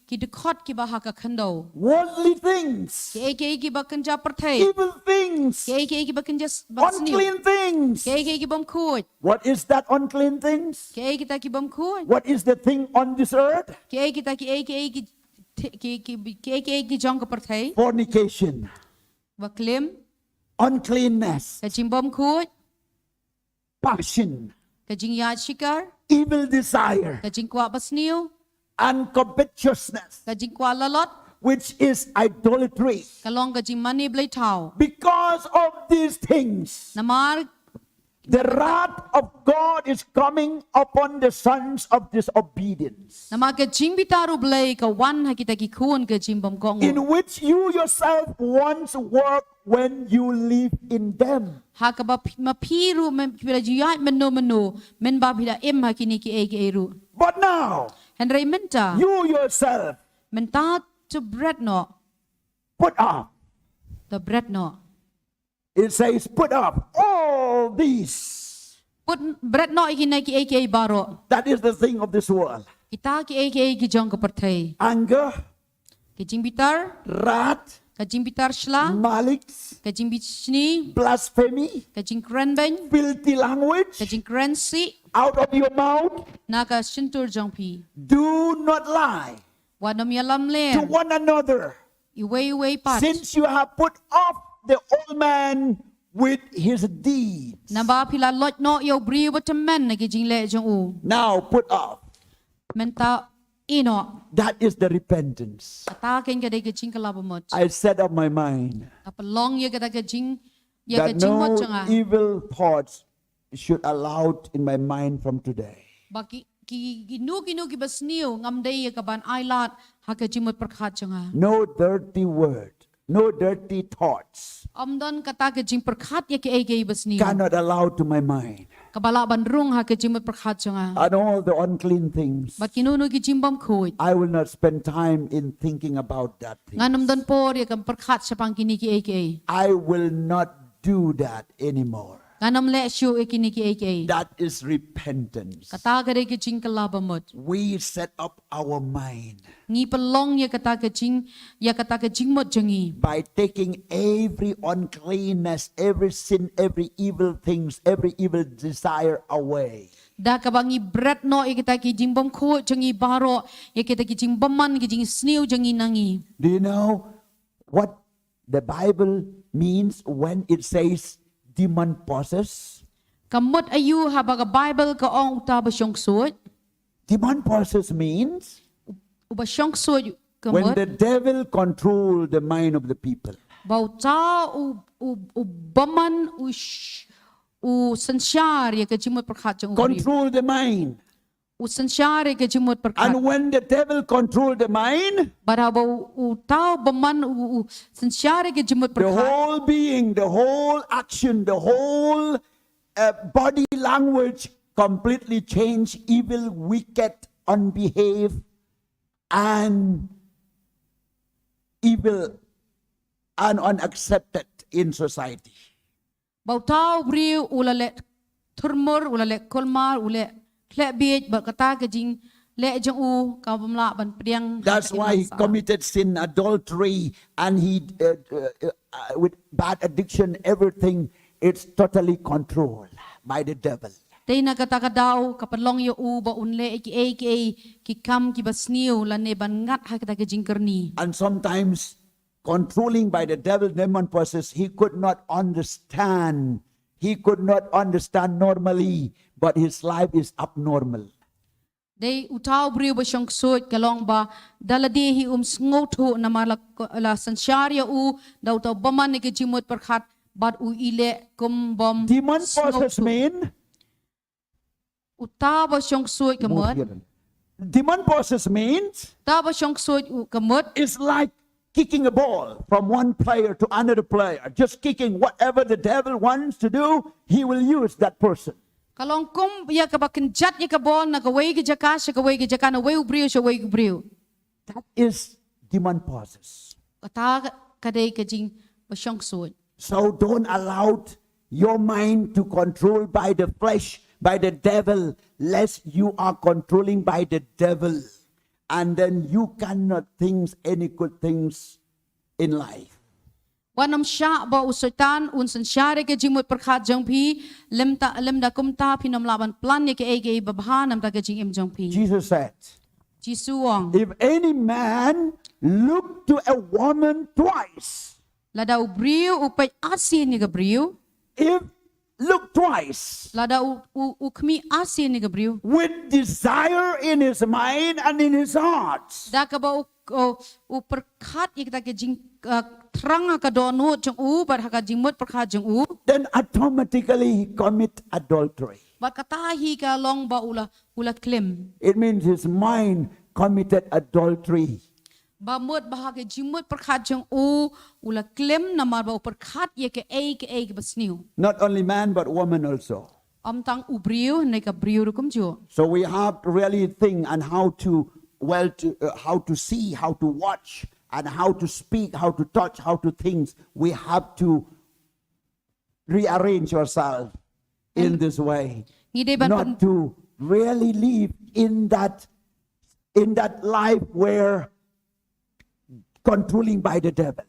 S1: dekot ki bahaka kando.
S2: Worldly things.
S1: Ki ba kanja perthai.
S2: Evil things.
S1: Ki ba kanja basniu.
S2: Unclean things.
S1: Ki bom kuat.
S2: What is that unclean things?
S1: Ki kita ki bom kuat.
S2: What is the thing on this earth?
S1: Ki kita ki jong ka perthai.
S2: Fornication.
S1: Baklim.
S2: Uncleanness.
S1: Ka jing bom kuat.
S2: Passion.
S1: Ka jing yat shikar.
S2: Evil desire.
S1: Ka jing kwa basniu.
S2: And covetousness.
S1: Ka jing kwa lalot.
S2: Which is idolatry.
S1: Kalong ka jing mani blay tau.
S2: Because of these things,
S1: Namar
S2: the wrath of God is coming upon the sons of disobedience,
S1: namar ka jing bitaru blay ka wan ha kita ki kun ka jing bom kong.
S2: in which you yourself once worked when you live in them.
S1: Haka ba mapiru bila juyat menu men ba bila em hakini ki eru.
S2: But now,
S1: Henry menta
S2: you yourself
S1: menta to bread no
S2: put off.
S1: the bread no.
S2: It says, put off all these.
S1: Put bread no ikina ki baro.
S2: That is the thing of this world.
S1: Kita ki jong ka perthai.
S2: Anger,
S1: Ki jing bitar,
S2: wrath,
S1: ka jing bitar shla,
S2: malice,
S1: ka jing bitchni,
S2: blasphemy,
S1: ka jing krenben,
S2: filthy language
S1: ka jing krensi,
S2: out of your mouth.
S1: na ka shintur jong pi.
S2: Do not lie
S1: Wadam yalam
S2: to
S1: len.
S2: one another,
S1: Iway pat.
S2: since you have put off the old man with his deeds.
S1: Na ba pila lot no yo bri wat men na ki jing le jong u.
S2: Now put off.
S1: Menta ino.
S2: That is the repentance.
S1: Atakin ka day ka jing kalabamot.
S2: I set up my mind
S1: Kapalong ya ka jing
S2: that
S1: mot
S2: no
S1: janga.
S2: evil thoughts should allowed in my mind from today.
S1: Baki ginu ki basniu ngam day ya ka ban ailat ha ka jing mot perkhat janga.
S2: No dirty word, no dirty thoughts
S1: Amdan kata ka jing perkhat ya ki basniu.
S2: cannot allow to my mind.
S1: Kabala ban rung ha ka jing mot perkhat janga.
S2: And all the unclean things,
S1: Bat kinuno ki jing bam kuit.
S2: I will not spend time in thinking about that thing.
S1: Nganam dan por ya ka perkhat sa pang kini ki
S2: I will not do that anymore.
S1: Ganam le shu ikini ki aka.
S2: That is repentance.
S1: Kata ka ke jing kalabamot.
S2: We set up our mind
S1: Ngi pelong ya kata ke jing mot jangi.
S2: by taking every uncleanness, every sin, every evil things, every evil desire away.
S1: Da ka bangi bread no ikita ki jing bom ko jangi baro ya kita ki jing boman ki jing snew jangi nangi.
S2: Do you know what the Bible means when it says demon possess?
S1: Kamot ayu habaga Bible ka ong uta ba syong suot.
S2: Demon possess means
S1: Uba syong suot
S2: when
S1: kamot.
S2: the devil control the mind of the people.
S1: Bau ta u baman u sansyar ya ka jimot perkhat jang uri.
S2: Control the mind.
S1: U sansyar ya ka jimot perkhat.
S2: And when the devil control the mind,
S1: Barabau u tao baman u sansyar ya ka jimot
S2: the
S1: perkhat.
S2: whole being, the whole action, the whole body language completely change, evil, wicked, unbehaved, and evil and unaccepted in society.
S1: Bau tao briu ulale turmur ulale kolmar ule klebit berkata ke jing le jang u ka bamla ban priang.
S2: That's why he committed sin, adultery, and he with bad addiction, everything. It's totally controlled by the devil.
S1: Tay na kata daw kapalong yo u ba unle ki kam ki basniu lane ban ngat ha kata ke jing kerni.
S2: And sometimes controlling by the devil, demon possessed, he could not understand. He could not understand normally, but his life is abnormal.
S1: Day utaw briu ba syong suot kalong ba daladi hi sngotu na la sansarya u daw taw baman ni ke jimot perkhat bad u ile kumbom.
S2: Demon possessed mean
S1: Utaw ba syong suot kamot.
S2: demon possessed means
S1: Ta ba syong suot kamot.
S2: it's like kicking a ball from one player to another player, just kicking whatever the devil wants to do, he will use that person.
S1: Kalong kum ya ka ba kenjat ya ka bol na kaway ka jaka siya kaway ka jaka na way ubriu siya way ubriu.
S2: That is demon possessed.
S1: Kata kaday ka jing ba syong suot.
S2: So don't allow your mind to control by the flesh, by the devil, lest you are controlling by the devil. And then you cannot think any good things in life.
S1: Wanam siya ba usotan unsan siya ka jimot perkhat jang pi lemda kumta pinam laban plan ya ka ege babha nam ta ka jing im jang pi.
S2: Jesus said,
S1: Jisuang
S2: if any man look to a woman twice,
S1: lada ubriu upay asin ni ka briu.
S2: if look twice,
S1: Lada ukmi asin ni ka briu.
S2: with desire in his mind and in his heart,
S1: Da ka ba u perkhat ya kita ka jing terang ka donut jang u bar ka jingmot perkhat jang u.
S2: then automatically he commit adultery.
S1: Ba katahi ka long ba ulat klem.
S2: It means his mind committed adultery.
S1: Ba mot ba ka jingmot perkhat jang u ulat klem na mar ba perkhat ya ka basniu.
S2: Not only man, but woman also.
S1: Am tang ubriu na ka briu rukum jo.
S2: So we have to really think on how to, how to see, how to watch, and how to speak, how to touch, how to think. We have to rearrange ourselves in this way.
S1: Ngide ban
S2: Not to really live in that life where controlling by the devil.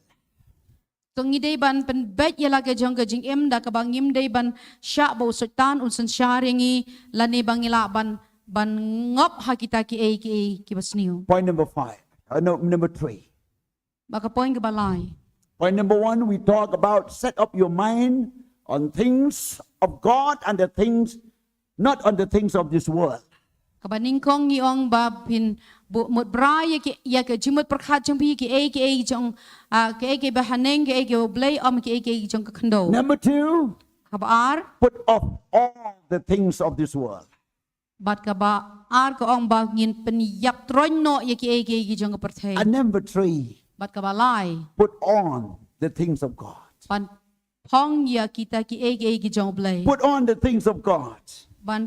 S1: Tong ngide ban pen bet ya la ka jang em da ka bangim de ban sya ba usotan unsan syaringi lani bangila ban ngop ha kita ki basniu.
S2: Point number 5. Number 3.
S1: Baka point ka balay.
S2: Point number 1, we talk about set up your mind on things of God and the things, not on the things of this world.
S1: Kabaning kong ngiyong ba pin mut bra ya ka jimot perkhat jang pi ki jang ki bahaneng ki oblay am ki jang ka khando.
S2: Number 2,
S1: Kabar
S2: put off all the things of this world.
S1: bat ka ba ar ka ong ba ngin peniyap tron no ya ki jang ka perthai.
S2: And number 3,
S1: Bat ka balay
S2: put on the things of God.
S1: ban pong ya kita ki jang oblay.
S2: Put on the things of God.
S1: Ban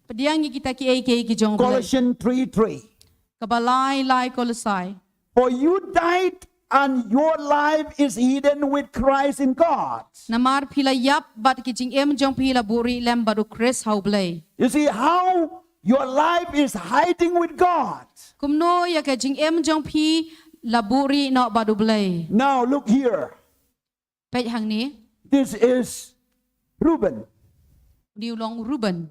S1: pediang kita ki jang oblay.
S2: Colossians 3:3.
S1: Kabalay lai kolosai.
S2: For you died and your life is hidden with Christ in God.
S1: Namar pila yap bat ki jing em jong pila buri lem badu Chris how blay.
S2: You see how your life is hiding with God.
S1: Kumno ya ka jing em jong pi la buri no badu blay.
S2: Now look here.
S1: Pej hang ni
S2: This is Reuben.
S1: diu long Ruben.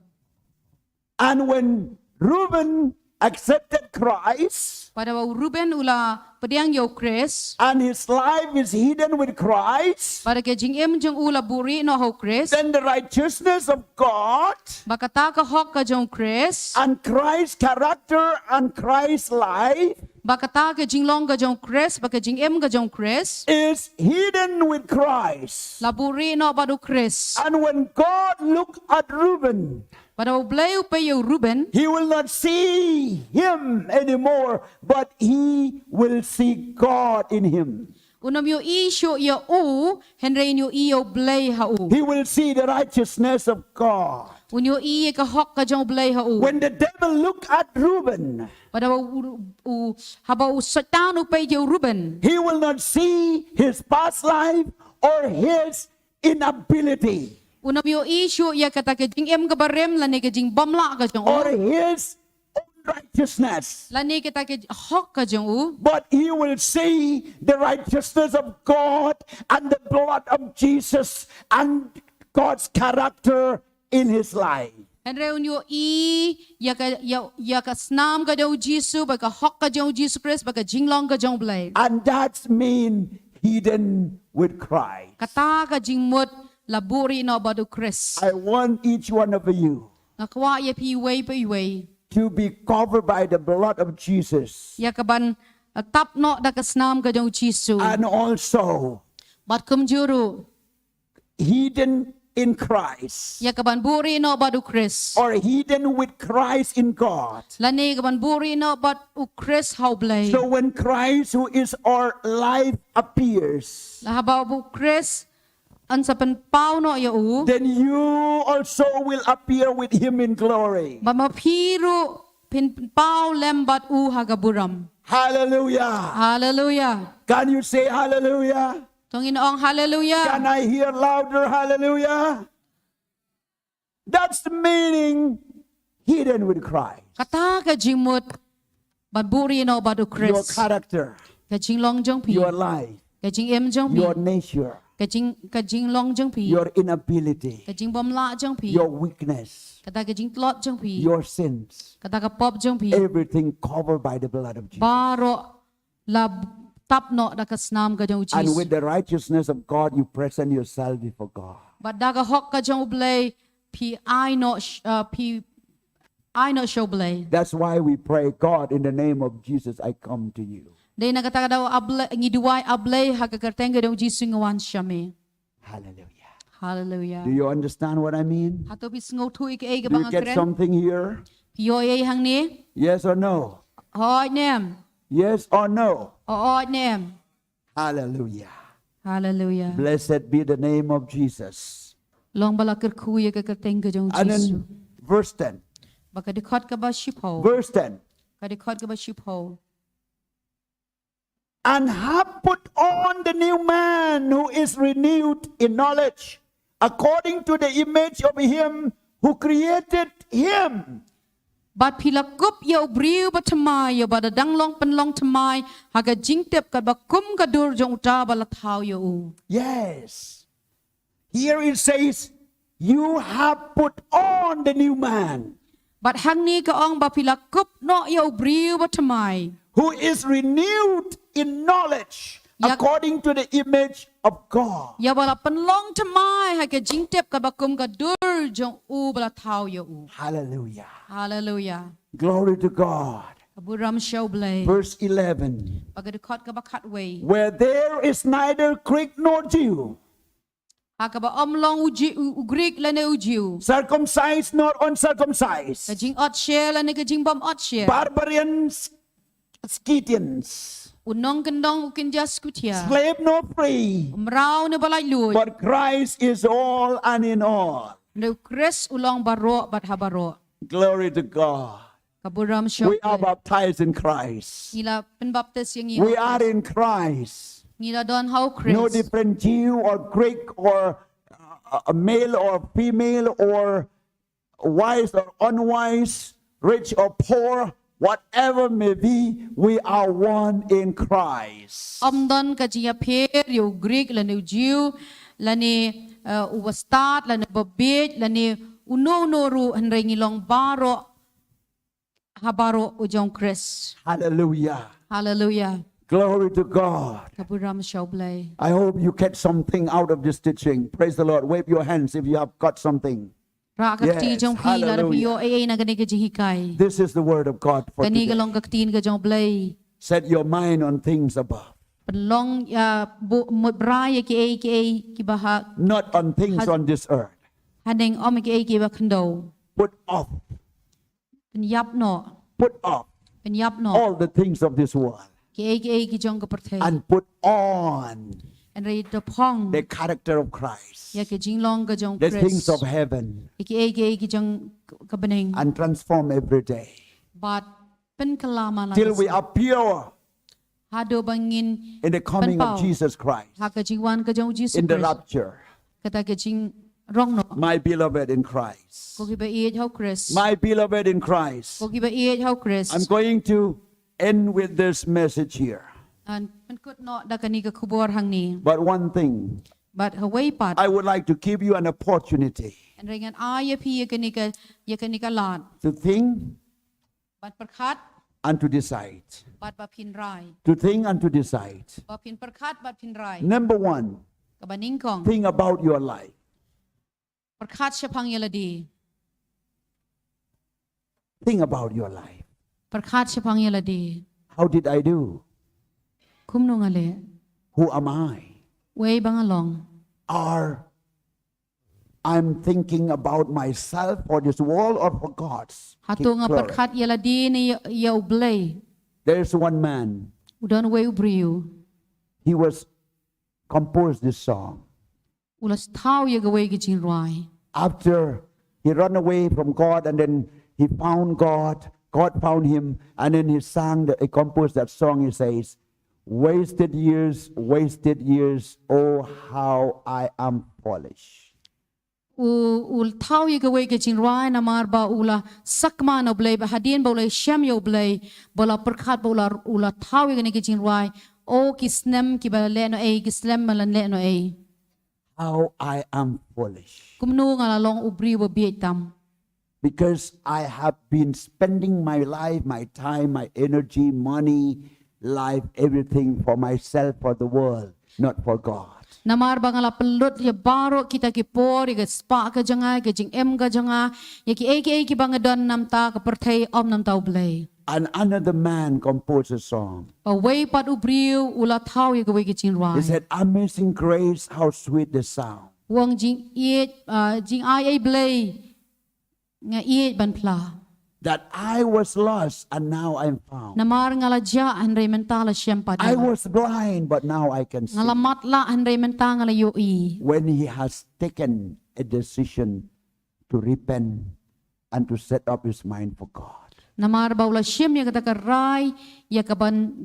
S2: And when Reuben accepted Christ,
S1: Pada wa Ruben ula pediang yo Chris.
S2: and his life is hidden with Christ,
S1: Pada ke jing em jong ula buri no ho Chris.
S2: then the righteousness of God
S1: Bakata ka hok ka jong Chris.
S2: and Christ's character and Christ's life
S1: Bakata ka jing long ka jong Chris. Baka jing em ka jong Chris.
S2: is hidden with Christ.
S1: La buri no badu Chris.
S2: And when God looked at Reuben,
S1: Pada wa blay upe yo Ruben.
S2: he will not see him anymore, but he will see God in him.
S1: Unam yo isyo yo u, henry yo iyo blay ha u.
S2: He will see the righteousness of God.
S1: Unyo iye ka hok ka jong blay ha u.
S2: When the devil looked at Reuben,
S1: Pada haba u satan upe yo Ruben.
S2: he will not see his past life or his inability
S1: Unam yo isyo ya kata ka jing em ka barem lani ka jing bamla ka jong
S2: or
S1: u.
S2: his own righteousness,
S1: Lani kita ka hok ka jong u.
S2: but he will see the righteousness of God and the blood of Jesus and God's character in his life.
S1: Henry unyo i ya ka snam ka jong Jisu baka hok ka jong Jisu Christ baka jing long ka jong blay.
S2: And that's mean hidden with Christ.
S1: Kata ka jing mut laburi no badu Christ.
S2: I want each one of you
S1: Nakwa ya pi way
S2: to be covered by the blood of Jesus
S1: ya kaban tap no da kasnam ka jong Jisu.
S2: and also
S1: Bat kum juru
S2: hidden in Christ
S1: ya kaban buri no badu Christ.
S2: or hidden with Christ in God.
S1: Lani kaban buri no bad u Christ how blay.
S2: So when Christ, who is our life, appears,
S1: Lahaba bu Christ an sa pau no ya u.
S2: then you also will appear with him in glory.
S1: Ba mapiru pau lembat u hagaburam.
S2: Hallelujah.
S1: Hallelujah.
S2: Can you say hallelujah?
S1: Tonginoong hallelujah.
S2: Can I hear louder hallelujah? That's the meaning hidden with Christ.
S1: Kata ka jimut bad buri no badu
S2: Your
S1: Christ.
S2: character,
S1: Ka jing long jong pi.
S2: your life,
S1: Ka jing em jong pi.
S2: your nature,
S1: Ka jing long jong pi.
S2: your inability,
S1: Ka jing bom la jong pi.
S2: your weakness,
S1: Kata ka jing tlot jong pi.
S2: your sins,
S1: Kata ka pop jong pi.
S2: everything covered by the blood of Jesus.
S1: Baro la tap no da kasnam ka jong
S2: And
S1: Jesus.
S2: with the righteousness of God, you present yourself before God.
S1: But daga hok ka jong blay pi I no show blay.
S2: That's why we pray, God, in the name of Jesus, I come to you.
S1: Day nagataga daw able ngiduway ablay hagakartenga daw Jesus ngawan siya me.
S2: Hallelujah.
S1: Hallelujah.
S2: Do you understand what I mean?
S1: Hato bis ngotu ike ega
S2: Do you
S1: bang
S2: get
S1: akren.
S2: something here?
S1: Piyoy hang ni.
S2: Yes or no?
S1: Hoy nem.
S2: Yes or no?
S1: Oo nem.
S2: Hallelujah.
S1: Hallelujah.
S2: Blessed be the name of Jesus.
S1: Long balakir kuya kakartenga daw
S2: And
S1: Jesus.
S2: then verse 10.
S1: Baka dikot ka ba shipho?
S2: Verse 10.
S1: Kadikot ka ba shipho?
S2: And have put on the new man who is renewed in knowledge, according to the image of him who created him.
S1: Bat pilakup ya ubriu ba tamay ya bada danglong penlong tamay haga jingtep ka ba kum ka dur jong uta balathaw ya u.
S2: Yes. Here it says, you have put on the new man
S1: Bat hang ni ka ong ba pilakup no ya ubriu ba tamay.
S2: who is renewed in knowledge,
S1: Yak-
S2: according to the image of God.
S1: Ya bala penlong tamay haga jingtep ka ba kum ka dur jong u balathaw ya u.
S2: Hallelujah.
S1: Hallelujah.
S2: Glory to God.
S1: Aburam show blay.
S2: Verse 11.
S1: Pagadikot ka ba katway.
S2: Where there is neither Greek nor Jew,
S1: Haka ba omlong Greek lane ujiu.
S2: circumcised nor uncircumcised,
S1: Kajing ot share lane kajing bom ot share.
S2: barbarians, Scythians,
S1: Unong kendong ukin jas kutia.
S2: slave nor free,
S1: Umrao na balay luy.
S2: but Christ is all and in all.
S1: No Chris ulong baro bat habaro.
S2: Glory to God.
S1: kaburam show
S2: We are baptized in Christ.
S1: ngila penbaptis yang
S2: We are in Christ.
S1: ngila don how
S2: No
S1: Chris
S2: different Jew or Greek or a male or female or wise or unwise, rich or poor, whatever may be, we are one in Christ.
S1: amdon ka jia pher yo Greek la ni Jew la ni uwastat la ni babit la ni uno ru hanre ngilong baro habaro ujong Chris.
S2: Hallelujah.
S1: Hallelujah.
S2: Glory to God.
S1: Kaburam show blay.
S2: I hope you get something out of this teaching. Praise the Lord. Wave your hands if you have got something.
S1: Ra kakti
S2: Yes,
S1: jong pi la
S2: hallelujah.
S1: yo ay na gani ka jihikai.
S2: This is the word of God for
S1: Kani
S2: today.
S1: galong kaktin ka jong blay.
S2: Set your mind on things above,
S1: Penlong bu bra ki ay ki baha
S2: not on things on this earth.
S1: haneng om ki ay ki ba khando.
S2: Put off,
S1: Pen yap no.
S2: put off
S1: Pen yap no.
S2: all the things of this world
S1: Ki ay ki jong ka perthai.
S2: and put on
S1: And re to pong.
S2: the character of Christ,
S1: Ya ki jinglong ka jong
S2: the
S1: Chris.
S2: things of heaven,
S1: Ki ay ki jong ka beneng.
S2: and transform every day
S1: But pen kalama na.
S2: till we are pure
S1: Hado bangin
S2: in the coming of
S1: Penpao.
S2: Jesus Christ,
S1: ha ka jingwan ka jong Jesus
S2: in the
S1: Christ.
S2: rapture.
S1: Kata ka jing rong no.
S2: My beloved in Christ,
S1: Ko ki ba iet how Chris.
S2: my beloved in Christ,
S1: Ko ki ba iet how Chris.
S2: I'm going to end with this message here.
S1: An pen kut no da kani ka kubor hang ni.
S2: But one thing,
S1: But haway pat.
S2: I would like to give you an opportunity
S1: And ringan ya pi ya kani ka lat.
S2: to think
S1: Bat perkat
S2: and to decide.
S1: bat ba pin rai.
S2: To think and to decide.
S1: Ba pin perkat bat pin rai.
S2: Number one,
S1: Ka baning kong.
S2: think about your life.
S1: Perkat siya pang yaladi.
S2: Think about your life.
S1: Perkat siya pang yaladi.
S2: How did I do?
S1: Kumno ngale.
S2: Who am I?
S1: Way bangalong.
S2: Or I'm thinking about myself for this world or for God's
S1: Hato nga
S2: glory.
S1: perkat yaladi ni ya ublay.
S2: There's one man,
S1: Udan way ubriyo.
S2: he was composed this song.
S1: Ulas tao ya gaway gijin rai.
S2: After he ran away from God and then he found God, God found him, and then he composed that song. He says, wasted years, oh how I am foolish.
S1: Ul tao ya gaway gijin rai na marba ula sakma na ublay ba hadin ba ulay siyam ya ublay bola perkat ba ula tao ya gani gijin rai. O kisnem ki ba le no ay kislem malan le no ay.
S2: How I am foolish.
S1: Kumno nga lalong ubri wa bietam.
S2: Because I have been spending my life, my time, my energy, money, life, everything for myself, for the world, not for God.
S1: Namar ba nga la pelot ya baro kita ki por ya spa ka janga ka jing em ka janga ya ki aka ki bang don nam ta ka perthai om nam ta ublay.
S2: And another man composed a song.
S1: Away pat ubriu ula tau ya gaway ki jing rai.
S2: He said, Amazing Grace, how sweet the sound.
S1: Wang jing ay blay nga iet ban pla.
S2: That I was lost and now I'm found.
S1: Namar nga la ja hanray mentala siyam pa
S2: I was blind, but now I can see.
S1: nga la matla hanray menta nga la yoi.
S2: When he has taken a decision to repent and to set up his mind for God.
S1: Namar ba ula siyam ya kata ka rai ya ka ban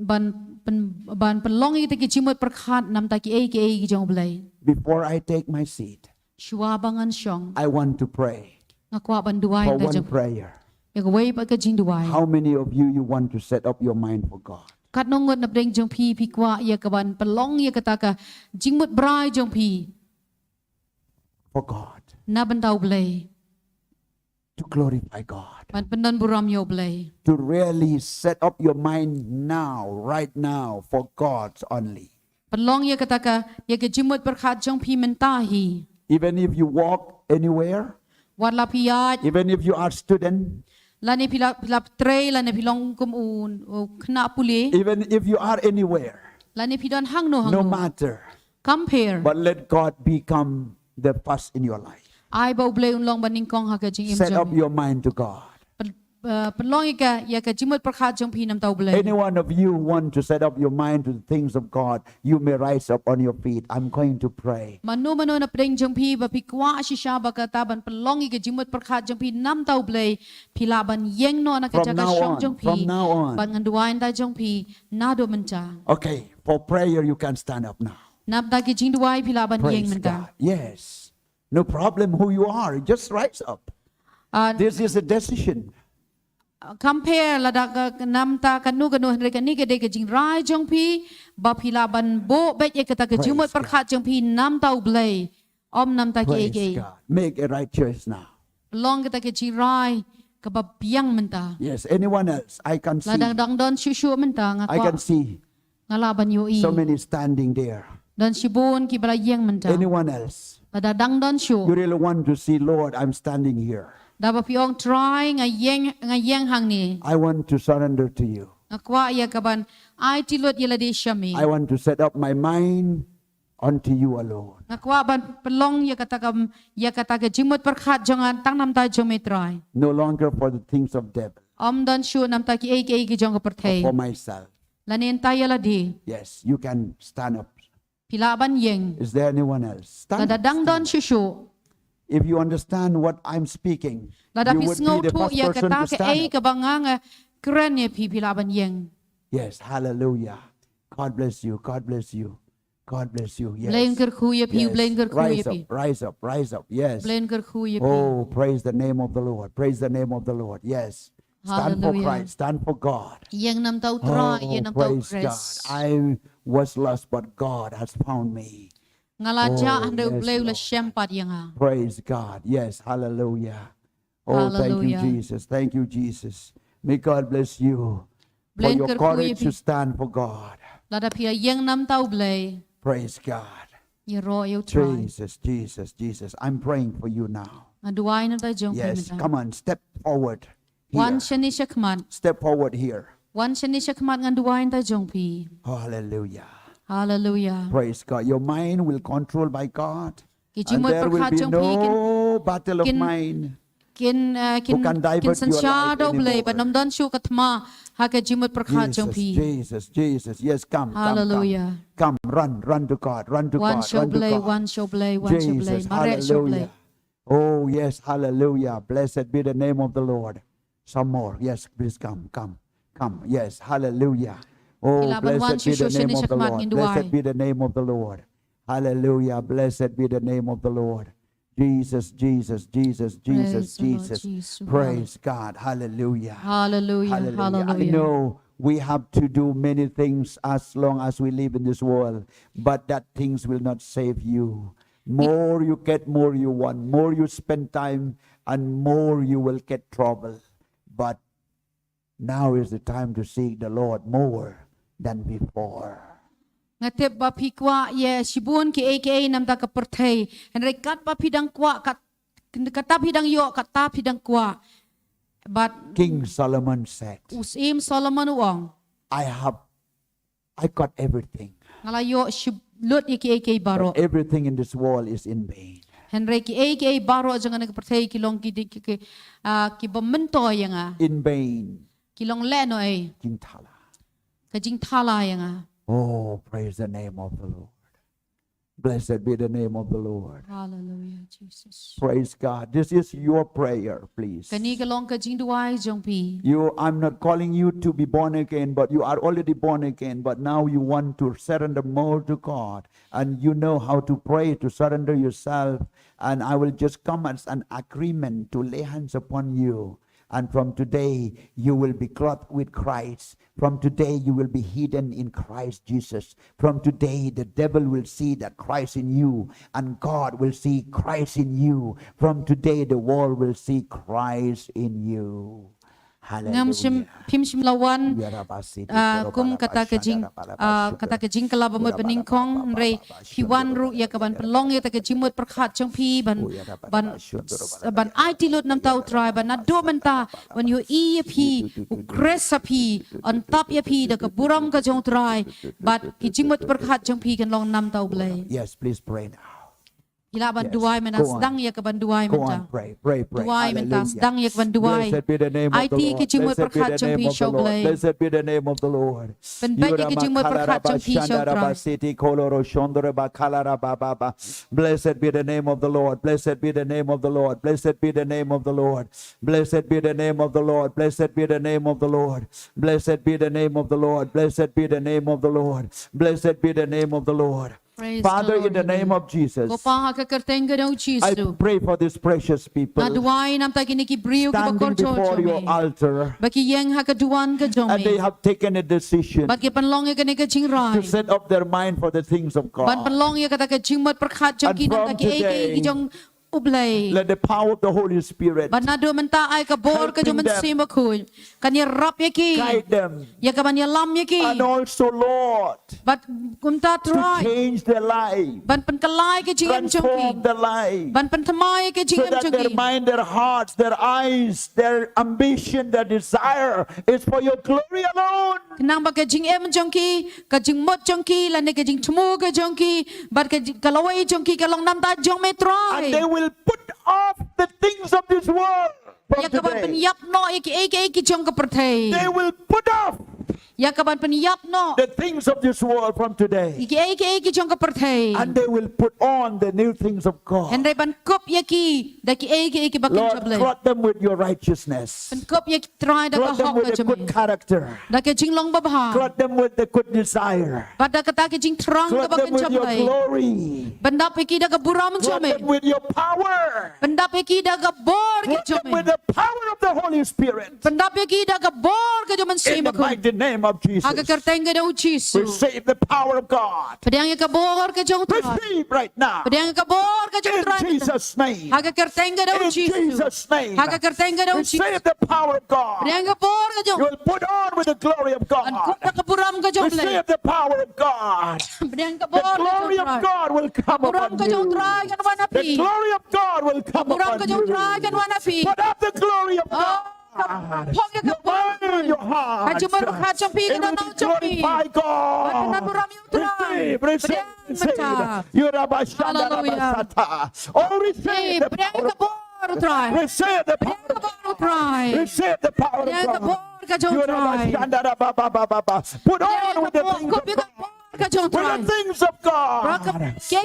S1: penlong ita ki jimot perkhat nam ta ki ay ki jong blay.
S2: Before I take my seat,
S1: Shuabangan siyong
S2: I want to pray
S1: nga kwa ban duway
S2: for
S1: ta
S2: one
S1: jong.
S2: prayer.
S1: Ya gaway pa ka jing duway.
S2: How many of you want to set up your mind for God?
S1: Kat nongot na breng jong pi kwa ya ka ban pelong ya kata ka jingmot brai jong pi
S2: For God.
S1: na ban tau blay.
S2: To glorify God.
S1: Ban pendan buram yo blay.
S2: To really set up your mind now, right now, for God only.
S1: Pelong ya kata ka ya ka jimot perkhat jong pi mentahi.
S2: Even if you walk anywhere,
S1: Wat la piat
S2: even if you are student,
S1: la ni pilap tray la ni pilong kumun kna puli
S2: even if you are anywhere,
S1: la ni pidon hang no
S2: no matter.
S1: compare
S2: But let God become the first in your life.
S1: ai ba blay unlong baning kong ha ka jing im
S2: Set up
S1: jong
S2: your mind to God.
S1: pelong ya ka jimut perkhat jong pi nam tau ble
S2: Any one of you want to set up your mind to the things of God, you may rise up on your feet. I'm going to pray.
S1: manu na pring jong pi ba pi kwa shisha ba ka ta ban pelong ka jimut perkhat jong pi nam tau ble pila ban yeng no na ka
S2: From
S1: jaga
S2: now
S1: shong
S2: on,
S1: jong
S2: from
S1: pi
S2: now on.
S1: ban nganduain ta jong pi na do menta
S2: Okay, for prayer, you can stand up now.
S1: nap da ki jing duai pila ban yeng
S2: Praise
S1: menta
S2: God. Yes. No problem who you are. Just rise up. This is a decision.
S1: compare la da ka nam ta ka nu henre ka ni ke de ka jing rai jong pi ba pila ban bo be ye ka ta ka
S2: Praise
S1: jimut perkhat jong pi nam tau ble om nam ta ki
S2: Praise God. Make a right choice now.
S1: long ka ta ke jing rai ka ba piang menta
S2: Yes. Anyone else? I can see.
S1: la dang don shushu menta nga
S2: I
S1: kwa
S2: can see
S1: ngalaban yo i
S2: so many standing there.
S1: dan shibun ki bala yeng menta
S2: Anyone else?
S1: la dang don shu
S2: You really want to see, Lord, I'm standing here.
S1: da ba piong try nga yeng hang ni
S2: I want to surrender to you.
S1: nga kwa ya ka ban ai ti lot yela de shami
S2: I want to set up my mind unto you alone.
S1: nga kwa ban pelong ya kata ka jimut perkhat jangan tang nam ta jong me try
S2: No longer for the things of devil,
S1: om dan shu nam ta ki ki jong ka
S2: but
S1: perthei
S2: for myself.
S1: la nen ta yela di
S2: Yes, you can stand up.
S1: pila ban yeng
S2: Is there anyone else?
S1: la
S2: Stand up.
S1: dang don shushu
S2: If you understand what I'm speaking,
S1: la da
S2: you
S1: pis
S2: would
S1: ngau
S2: be the
S1: tu
S2: first
S1: ya
S2: person
S1: kata
S2: to
S1: ka
S2: stand up.
S1: ka banga keren ya pila ban yeng
S2: Yes, hallelujah. God bless you. God bless you. God bless you.
S1: blain
S2: Yes.
S1: ker khu ya pi
S2: Yes.
S1: blain ker khu ya
S2: Rise
S1: pi
S2: up, rise up, rise up. Yes.
S1: blain ker khu ya pi
S2: Oh, praise the name of the Lord. Praise the name of the Lord. Yes. Stand for
S1: Hallelujah.
S2: Christ. Stand for God.
S1: yeng nam tau
S2: Oh,
S1: tra yeng nam tau
S2: praise God.
S1: kres
S2: I was lost, but God has found me.
S1: ngala ja
S2: Oh,
S1: ande
S2: yes,
S1: bleu la
S2: Lord.
S1: shempat yang ha
S2: Praise God. Yes. Hallelujah. Oh, thank you,
S1: Hallelujah.
S2: Jesus. Thank you, Jesus. May God bless you for
S1: Blain
S2: your
S1: ker
S2: courage
S1: kuya
S2: to stand for God.
S1: la da pia yeng nam tau blei
S2: Praise God.
S1: ye ro yo try
S2: Jesus, Jesus, Jesus. I'm praying for you now.
S1: ngaduai na ta jong pi
S2: Yes.
S1: menta
S2: Come on. Step forward here.
S1: wan shani shakman
S2: Step forward here.
S1: wan shani shakman ngaduai ta jong pi
S2: Hallelujah.
S1: hallelujah
S2: Praise God. Your mind will control by God.
S1: Ki
S2: And
S1: jimot
S2: there will
S1: perkhat
S2: be
S1: jong pi kin
S2: no battle of
S1: kin-
S2: mind.
S1: kin
S2: can divert
S1: san
S2: your
S1: sha
S2: life
S1: do blei
S2: anymore.
S1: ba nam don shu katma ha ka jimot perkhat jong
S2: Jesus,
S1: pi
S2: Jesus, Jesus. Yes, come,
S1: Hallelujah.
S2: come. Come, run to God, run to
S1: wan
S2: God,
S1: show
S2: run to
S1: blei
S2: God.
S1: wan show blei wan show blei
S2: Jesus,
S1: mare show blei
S2: hallelujah. Oh, yes, hallelujah. Blessed be the name of the Lord. Some more. Yes, please come. Yes, hallelujah. Oh,
S1: Kilaban wan
S2: blessed be the
S1: shushu
S2: name
S1: shini
S2: of the
S1: shakmat
S2: Lord.
S1: ngin
S2: Blessed
S1: duai.
S2: be the name of the Lord. Hallelujah. Blessed be the name of the Lord. Jesus, Jesus, Jesus, Jesus,
S1: Praise the Lord
S2: Jesus.
S1: Jesus.
S2: Praise God. Hallelujah.
S1: Hallelujah.
S2: I
S1: Hallelujah.
S2: know we have to do many things as long as we live in this world, but that things will not save you. More you get, more you want. More you spend time, and more you will get trouble. But now is the time to seek the Lord more than before.
S1: Ngatep ba pikwa ye shibun ki aka nam da ka perthei henry kat ba pidang kwa kata pidang yo kata pidang kwa but
S2: King Solomon said,
S1: usim Solomon uang
S2: I got everything.
S1: ngala yo lut ki aka baro
S2: But everything in this world is in vain.
S1: henry ki aka baro jangan ka perthei kilong ki bamento yang
S2: In vain.
S1: kilong leno ai
S2: King Tala.
S1: ka jing thala yang
S2: Oh, praise the name of the Lord. Blessed be the name of the Lord.
S1: hallelujah Jesus
S2: Praise God. This is your prayer, please.
S1: kani kalong ka jing duai jong pi
S2: I'm not calling you to be born again, but you are already born again. But now you want to surrender more to God. And you know how to pray, to surrender yourself. And I will just come as an agreement to lay hands upon you. And from today, you will be clothed with Christ. From today, you will be hidden in Christ Jesus. From today, the devil will see that Christ in you, and God will see Christ in you. From today, the world will see Christ in you.
S1: ngam shim
S2: Hallelujah.
S1: phim shim lawan kum kata ka jing kala ba mo pening kong re hiwan ru ya ka ban pelong ya ta ka jimot perkhat chong pi ban ai ti lut nam tau try ban na do man ta when you e pi u kres pi on top ya pi da ka buram ka jong try but ki jimot perkhat chong pi kan long nam tau blai
S2: Yes, please pray now.
S1: Hila ban
S2: Yes.
S1: duai men
S2: Go
S1: as
S2: on.
S1: dang ya ka ban duai
S2: Go
S1: men ta.
S2: on, pray, pray, pray.
S1: Duai men tas
S2: Hallelujah.
S1: dang ya ka ban duai.
S2: Blessed be the name of
S1: Ai
S2: the
S1: ti
S2: Lord.
S1: ki chimoi
S2: Blessed be
S1: prakhat
S2: the
S1: chong
S2: name
S1: pi
S2: of the
S1: show
S2: Lord.
S1: blai.
S2: Blessed be the name of the Lord.
S1: Ben bai ki chimoi prakhat chong pi show krai.
S2: City Koloro Shondore Bakalara Baba. Blessed be the name of the Lord. Blessed be the name of the Lord. Blessed be the name of the Lord. Blessed be the name of the Lord. Blessed be the name of the Lord. Blessed be the name of the Lord. Blessed be the name of the Lord. Blessed be the name of the Lord.
S1: Praise
S2: Father,
S1: the
S2: in the
S1: Lord.
S2: name of Jesus,
S1: Ko pa ka kerteng ga dau
S2: I
S1: Jisu.
S2: pray for these precious people
S1: Na duai nam ta kini ki brio ki
S2: standing
S1: bakor cho
S2: before your
S1: me.
S2: altar,
S1: Baki yang ha ka duan ka jo
S2: and they
S1: me.
S2: have taken a decision
S1: Bat ki panlong ya ka ni ka jing
S2: to
S1: rai.
S2: set up their mind for the things of
S1: Ban
S2: God.
S1: panlong ya ka ta ka jing mat prakhat chong
S2: And
S1: ki nam ta
S2: from
S1: ki e
S2: today,
S1: ki jong ublay.
S2: Let the power of the Holy Spirit
S1: Ban na do man ta ai ka bor ka jo man
S2: helping them,
S1: sima khu. Kan ya rap ya ki.
S2: guide them,
S1: Ya ka ban ya lam ya ki.
S2: and also, Lord,
S1: Bat kum ta
S2: to
S1: try.
S2: change their life,
S1: Ban pan kalai ke jing em chong
S2: transform
S1: ki.
S2: their life,
S1: Ban pan thamai ke jing
S2: so
S1: em
S2: that
S1: chong
S2: their
S1: ki.
S2: mind, their hearts, their eyes, their ambition, their desire is for your glory alone.
S1: Nang ba ka jing em chong ki, ka jing mot chong ki, la ne ka jing chmu ka chong ki, bat ka kalawai chong ki ka long nam ta jong me
S2: And they
S1: try.
S2: will put off the things of this world from
S1: Ya ka ban pen
S2: today.
S1: yap no e ki chong ka perthai.
S2: They will put off
S1: Ya ka ban pen yap no
S2: the things of this world from today.
S1: e ki chong ka perthai.
S2: And they will put on the new things of God.
S1: Henry ban kop ya ki, da ki ki bakin
S2: Lord,
S1: chable.
S2: clothe them with your righteousness.
S1: Ban kop ya ki try da ka
S2: Clothe them
S1: hok ka
S2: with a good
S1: chame.
S2: character.
S1: Da ka jing long ba ba.
S2: Clothe them with the good desire.
S1: Bat da ka ta ki jing trong ka
S2: Clothe them
S1: bakin
S2: with your
S1: chable.
S2: glory.
S1: Ban da pe ki da ka buram
S2: Clothe them
S1: chame.
S2: with your power.
S1: Ban da pe ki da ka bor ki
S2: Clothe them with
S1: chame.
S2: the power of the Holy Spirit.
S1: Ban da pe ki da ka bor ka jo man
S2: In
S1: sima
S2: the
S1: khu.
S2: mighty name of
S1: Aga
S2: Jesus.
S1: kerteng ga dau Jisu.
S2: Receive the power of God.
S1: Pedang ka bor ka jong trai.
S2: Receive right now.
S1: Pedang ka bor ka jong
S2: In
S1: trai.
S2: Jesus' name.
S1: Aga kerteng ga dau
S2: In
S1: Jisu.
S2: Jesus' name.
S1: Aga kerteng ga dau Jisu.
S2: Receive the power of God.
S1: Pedang ka bor ka
S2: You
S1: jong.
S2: will put on with the glory of
S1: An
S2: God.
S1: kup ka buram ka jong le.
S2: Receive the power of God.
S1: Pedang ka
S2: The
S1: bor ka
S2: glory
S1: jong
S2: of
S1: trai.
S2: God will come
S1: Buram
S2: upon
S1: ka jong
S2: you.
S1: trai kan wana
S2: The
S1: pi.
S2: glory of God will come
S1: Buram
S2: upon
S1: ka jong trai kan
S2: you.
S1: wana pi.
S2: Put up the glory of
S1: Oh,
S2: God.
S1: Pong ya ka
S2: Your mind and your heart.
S1: Ka jumar ka jong pi ka
S2: It will
S1: nau jong pi.
S2: glorify God.
S1: Badan buram yung trai.
S2: Receive, receive,
S1: Pedang
S2: receive. Yorabashandarabasata. Oh, receive the
S1: pedang
S2: power
S1: ka
S2: of God.
S1: bor trai.
S2: Receive the
S1: Pedang
S2: power
S1: ka
S2: of
S1: bor
S2: God.
S1: trai.
S2: Receive the power
S1: Pedang ka
S2: of
S1: bor
S2: God.
S1: ka jong trai.
S2: Yorabashandarababababa. Put on with the things of God. With the things of God.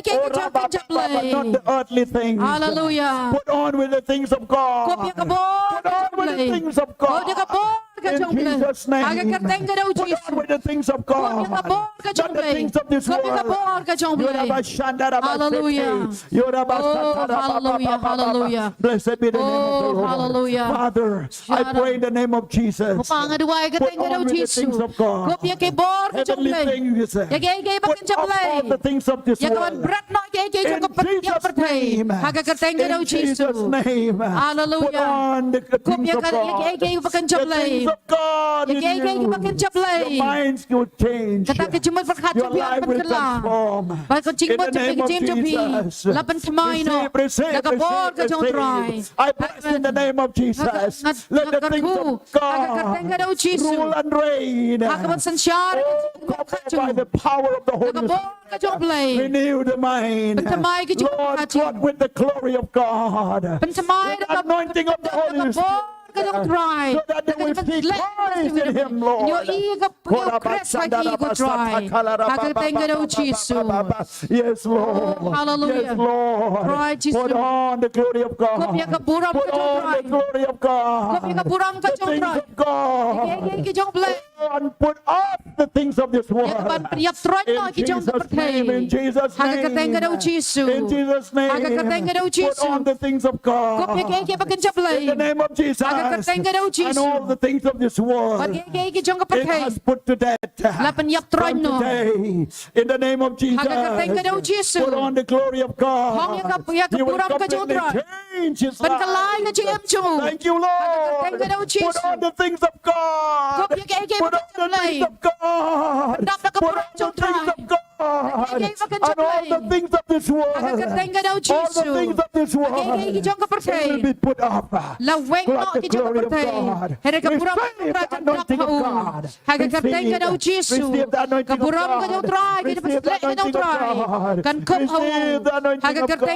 S2: Oh, rabababa, not the earthly things.
S1: Hallelujah.
S2: Put on with the things of God. Put on with the things of God. In Jesus' name. Put on with the things of God. Not the things of this world.
S1: Hallelujah. Oh, hallelujah, hallelujah.
S2: Blessed be the name of the
S1: Oh,
S2: Lord.
S1: hallelujah.
S2: Father, I pray in the name of Jesus. Put on with the things of God. Heavenly things. Put off all the things of this world. In Jesus' name.
S1: Hallelujah.
S2: Put on the things of God. The things of God in you. Your minds will change. Your life will transform. In the name of Jesus. Receive. I bless in the name of Jesus. Let the things of God rule and reign. Oh, by the power of the Holy Spirit. Renew the mind. Lord, God, with the glory of God. With the anointing of the Holy Spirit. So that they will see Christ in him, Lord. Yes, Lord.
S1: Hallelujah.
S2: Yes, Lord. Put on the glory of God. Put on the glory of God. The things of God. And put off the things of this world. In Jesus' name. In Jesus' name. In Jesus' name. Put on the things of God. In the name of Jesus. And all the things of this world. It has put to death. From today, in the name of Jesus, put on the glory of God. He will completely change his life. Thank you, Lord. Put on the things of God. Put on the things of God. Put on the things of God. and all the things of this world, all the things of this world, it will be put off. Let the glory of God. Receive the anointing of God. Receive the anointing of God. Receive the anointing of God. Receive the anointing of God.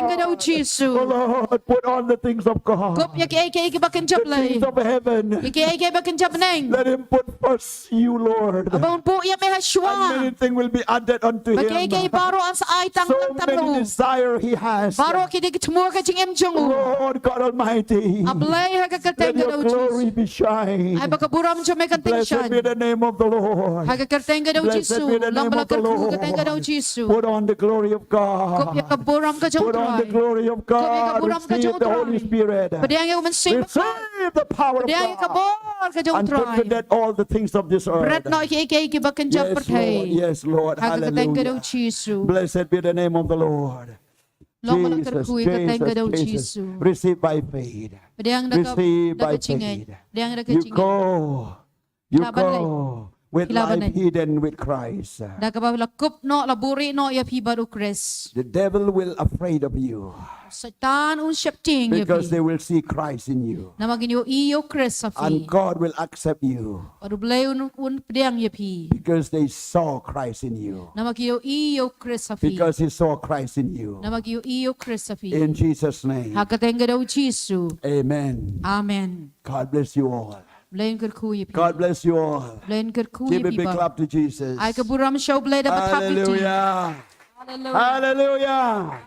S2: Oh Lord, put on the things of God. The things of heaven. Let him put first you, Lord. And many things will be added unto him. So many desire he has. Lord God Almighty, let your glory be shined. Blessed be the name of the Lord. Blessed be the name of the Lord. Put on the glory of God. Put on the glory of God. Receive the Holy Spirit. Receive the power of God. And put to death all the things of this earth. Yes, Lord. Yes, Lord. Hallelujah. Blessed be the name of the Lord. Jesus, Jesus, Jesus. Receive by faith. Receive by faith. You go with life hidden with Christ. The devil will afraid of you because they will see Christ in you. And God will accept you because they saw Christ in you. Because he saw Christ in you. In Jesus' name. Amen.
S1: Amen.
S2: God bless you all. God bless you all. Give a big clap to Jesus. Hallelujah. Hallelujah.